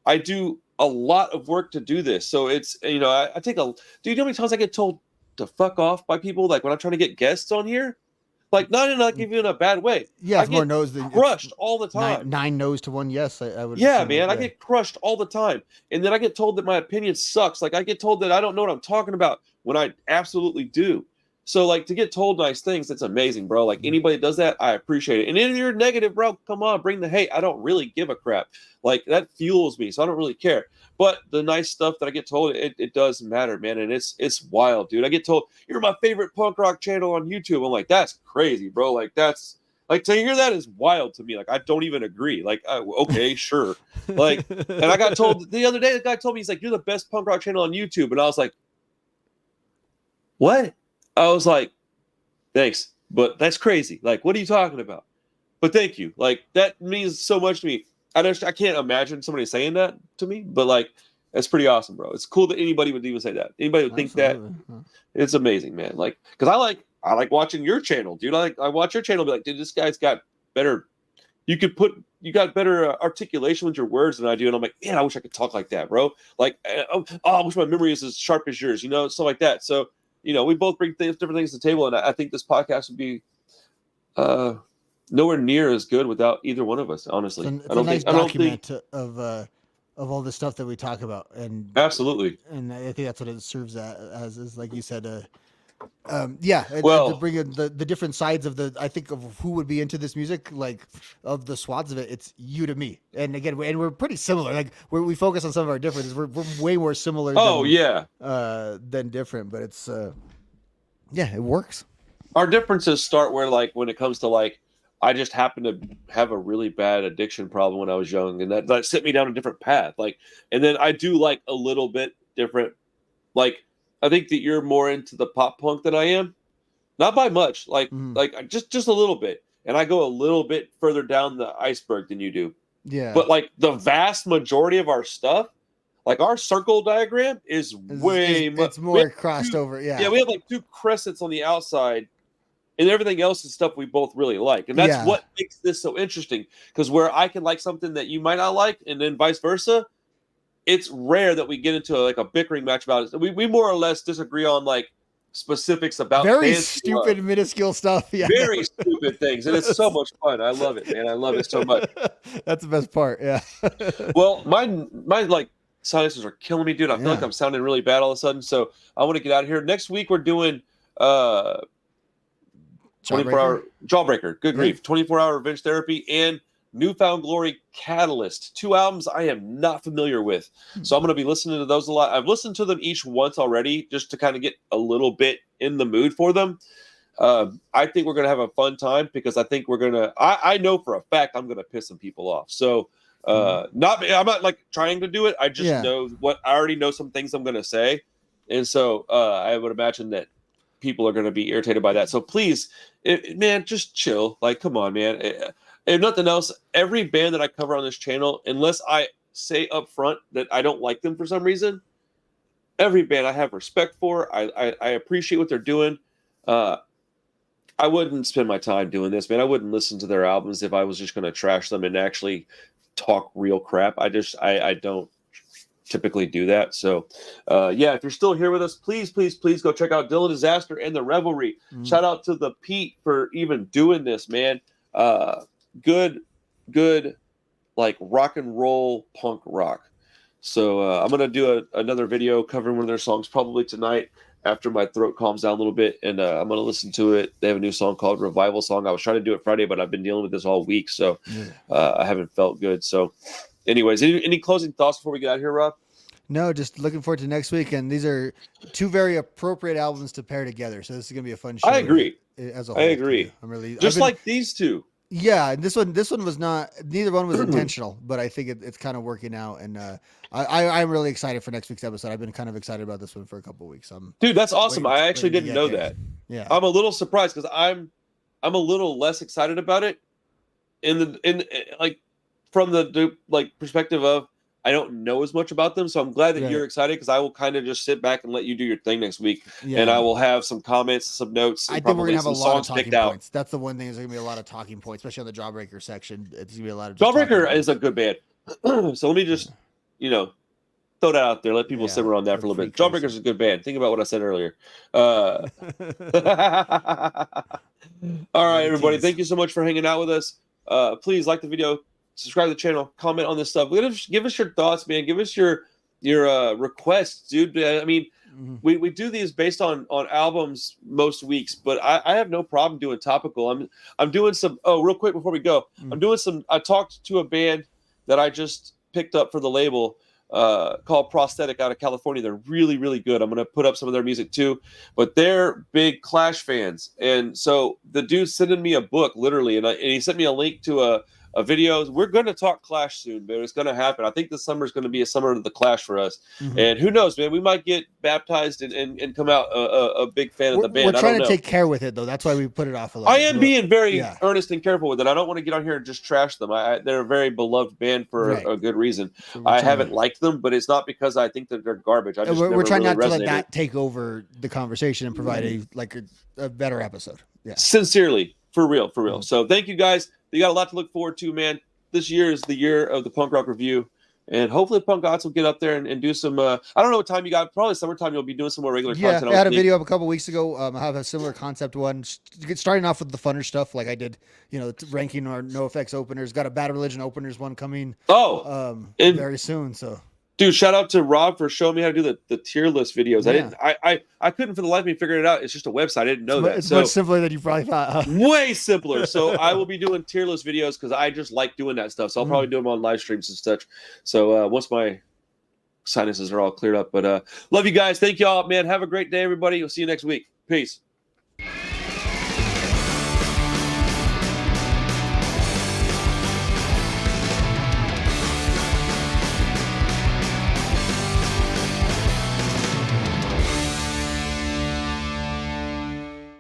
I do a lot of work to do this. So it's I take a. Do you know how many times I get told to fuck off by people? Like when I'm trying to get guests on here. Like not even in a bad way. Yeah, it's more no's than crushed all the time. Nine no's to one yes. I would. Yeah, man, I get crushed all the time, and then I get told that my opinion sucks. Like I get told that I don't know what I'm talking about when I absolutely do. So like to get told nice things, that's amazing, bro. Like anybody that does that, I appreciate it. And if you're negative, bro, come on, bring the hate. I don't really give a crap. Like that fuels me, so I don't really care. But the nice stuff that I get told, it does matter, man. And it's wild, dude. I get told, you're my favorite punk rock channel on YouTube. I'm like, that's crazy, bro. Like that's Like to hear that is wild to me. Like I don't even agree. Like okay, sure. Like, and I got told the other day, the guy told me, he's like, "You're the best punk rock channel on YouTube," and I was like, "What?" I was like, "Thanks, but that's crazy. Like, what are you talking about?" But thank you. Like that means so much to me. I can't imagine somebody saying that to me, but like that's pretty awesome, bro. It's cool that anybody would even say that. Anybody would think that. It's amazing, man. Like, because I like watching your channel, dude. I watch your channel, and be like, dude, this guy's got better. You got better articulation with your words than I do, and I'm like, man, I wish I could talk like that, bro. Like, I wish my memory is as sharp as yours, stuff like that. So, we both bring different things to the table, and I think this podcast would be nowhere near as good without either one of us. Honestly, it's a nice document of all the stuff that we talk about, and absolutely, and I think that's what it serves as is like you said. Well, to bring in the different sides of I think of who would be into this music, like of the swaths of it, it's you to me. And again, we're pretty similar. Like we focus on some of our differences. We're way more similar. Than different, but it's it works. Our differences start where like when it comes to like I just happened to have a really bad addiction problem when I was young, and that set me down a different path. Like, and then I do like a little bit different. Like, I think that you're more into the pop punk than I am, not by much. Like just a little bit, and I go a little bit further down the iceberg than you do. Yeah. But like the vast majority of our stuff, like our circle diagram is way much. It's more crossed over. Yeah. Yeah, we have like two crescents on the outside. And everything else is stuff we both really like. And that's what makes this so interesting. Because where I can like something that you might not like, and then vice versa, it's rare that we get into like a bickering match about it. We more or less disagree on like specifics about very stupid, minuscule stuff. Yeah. Very stupid things. And it's so much fun. I love it, man. I love it so much. That's the best part. Yeah. Well, my like sinuses are killing me, dude. I feel like I'm sounding really bad all of a sudden. So I want to get out of here. Next week we're doing 24-hour Jawbreaker, good grief, 24-hour Revenge Therapy, and Newfound Glory Catalyst. 2 albums I am not familiar with. So I'm going to be listening to those a lot. I've listened to them each once already just to kind of get a little bit in the mood for them. I think we're going to have a fun time because I think we're going to, I know for a fact I'm going to piss some people off. So I'm not like trying to do it. I just know I already know some things I'm going to say. And so I would imagine that people are going to be irritated by that. So please, man, just chill. Like, come on, man. If nothing else, every band that I cover on this channel, unless I say up front that I don't like them for some reason, every band I have respect for. I appreciate what they're doing. I wouldn't spend my time doing this, man. I wouldn't listen to their albums if I was just going to trash them and actually talk real crap. I don't typically do that. So if you're still here with us, please go check out Dylan Disaster and the Revelry. Shout out to the Pete for even doing this, man. Good like rock and roll punk rock. So I'm gonna do another video covering one of their songs probably tonight after my throat calms down a little bit, and I'm gonna listen to it. They have a new song called Revival Song. I was trying to do it Friday, but I've been dealing with this all week, so I haven't felt good. So anyways, any closing thoughts before we get out of here, Rob? No, just looking forward to next week. And these are two very appropriate albums to pair together. So this is going to be a fun show. I agree. As a whole. I agree. Like these two. Yeah. And this one was not, neither one was intentional, but I think it's kind of working out. And I'm really excited for next week's episode. I've been kind of excited about this one for a couple of weeks. Dude, that's awesome. I actually didn't know that. Yeah. I'm a little surprised because I'm a little less excited about it from the perspective of I don't know as much about them, so I'm glad that you're excited because I will kind of just sit back and let you do your thing next week, and I will have some comments, some notes. I think we're gonna have a lot of talking points. That's the one thing is gonna be a lot of talking points, especially on the Jawbreaker section. It's gonna be a lot of Jawbreaker is a good band, so let me just throw that out there. Let people simmer on that for a little bit. Jawbreaker is a good band. Think about what I said earlier. All right, everybody. Thank you so much for hanging out with us. Please like the video. Subscribe to the channel, comment on this stuff. Give us your thoughts, man. Give us your requests, dude. I mean, we do these based on albums most weeks, but I have no problem doing topical. I'm doing some. Oh, real quick before we go, I'm doing some. I talked to a band that I just picked up for the label. called Prosthetic out of California. They're really, really good. I'm going to put up some of their music too, but they're big Clash fans. And so the dude sending me a book, literally, and he sent me a link to a video. We're going to talk Clash soon, but it's going to happen. I think the summer is going to be a summer of the Clash for us. Mm-hmm. And who knows, man, we might get baptized and come out a big fan of the band. We're trying to take care with it, though. That's why we put it off a little bit. I am being very earnest and careful with it. I don't want to get on here and just trash them. They're a very beloved band for a good reason. So I haven't liked them, but it's not because I think that they're garbage. We're trying really not to let that take over the conversation and provide a better episode. Yeah. Sincerely, for real. So thank you guys. You got a lot to look forward to, man. This year is the year of the Punk Rock Review, and hopefully Punk Gods will get up there and do some. I don't know what time you got. Probably summertime. You'll be doing some more regular content. I had a video up a couple weeks ago. I have a similar concept one. Starting off with the funner stuff, like I did. Ranking our NoFX openers. Got a Bad Religion openers one coming. Very soon. So. Dude, shout out to Rob for showing me how to do the tier list videos. Yeah. I couldn't for the life of me figure it out. It's just a website. I didn't know that. It's much simpler than you probably thought. Huh? Way simpler. So I will be doing tier list videos because I just like doing that stuff. So I'll probably do them on live streams and such. So once my sinuses are all cleared up. But love you guys. Thank you all, man. Have a great day, everybody. We'll see you next week. Peace.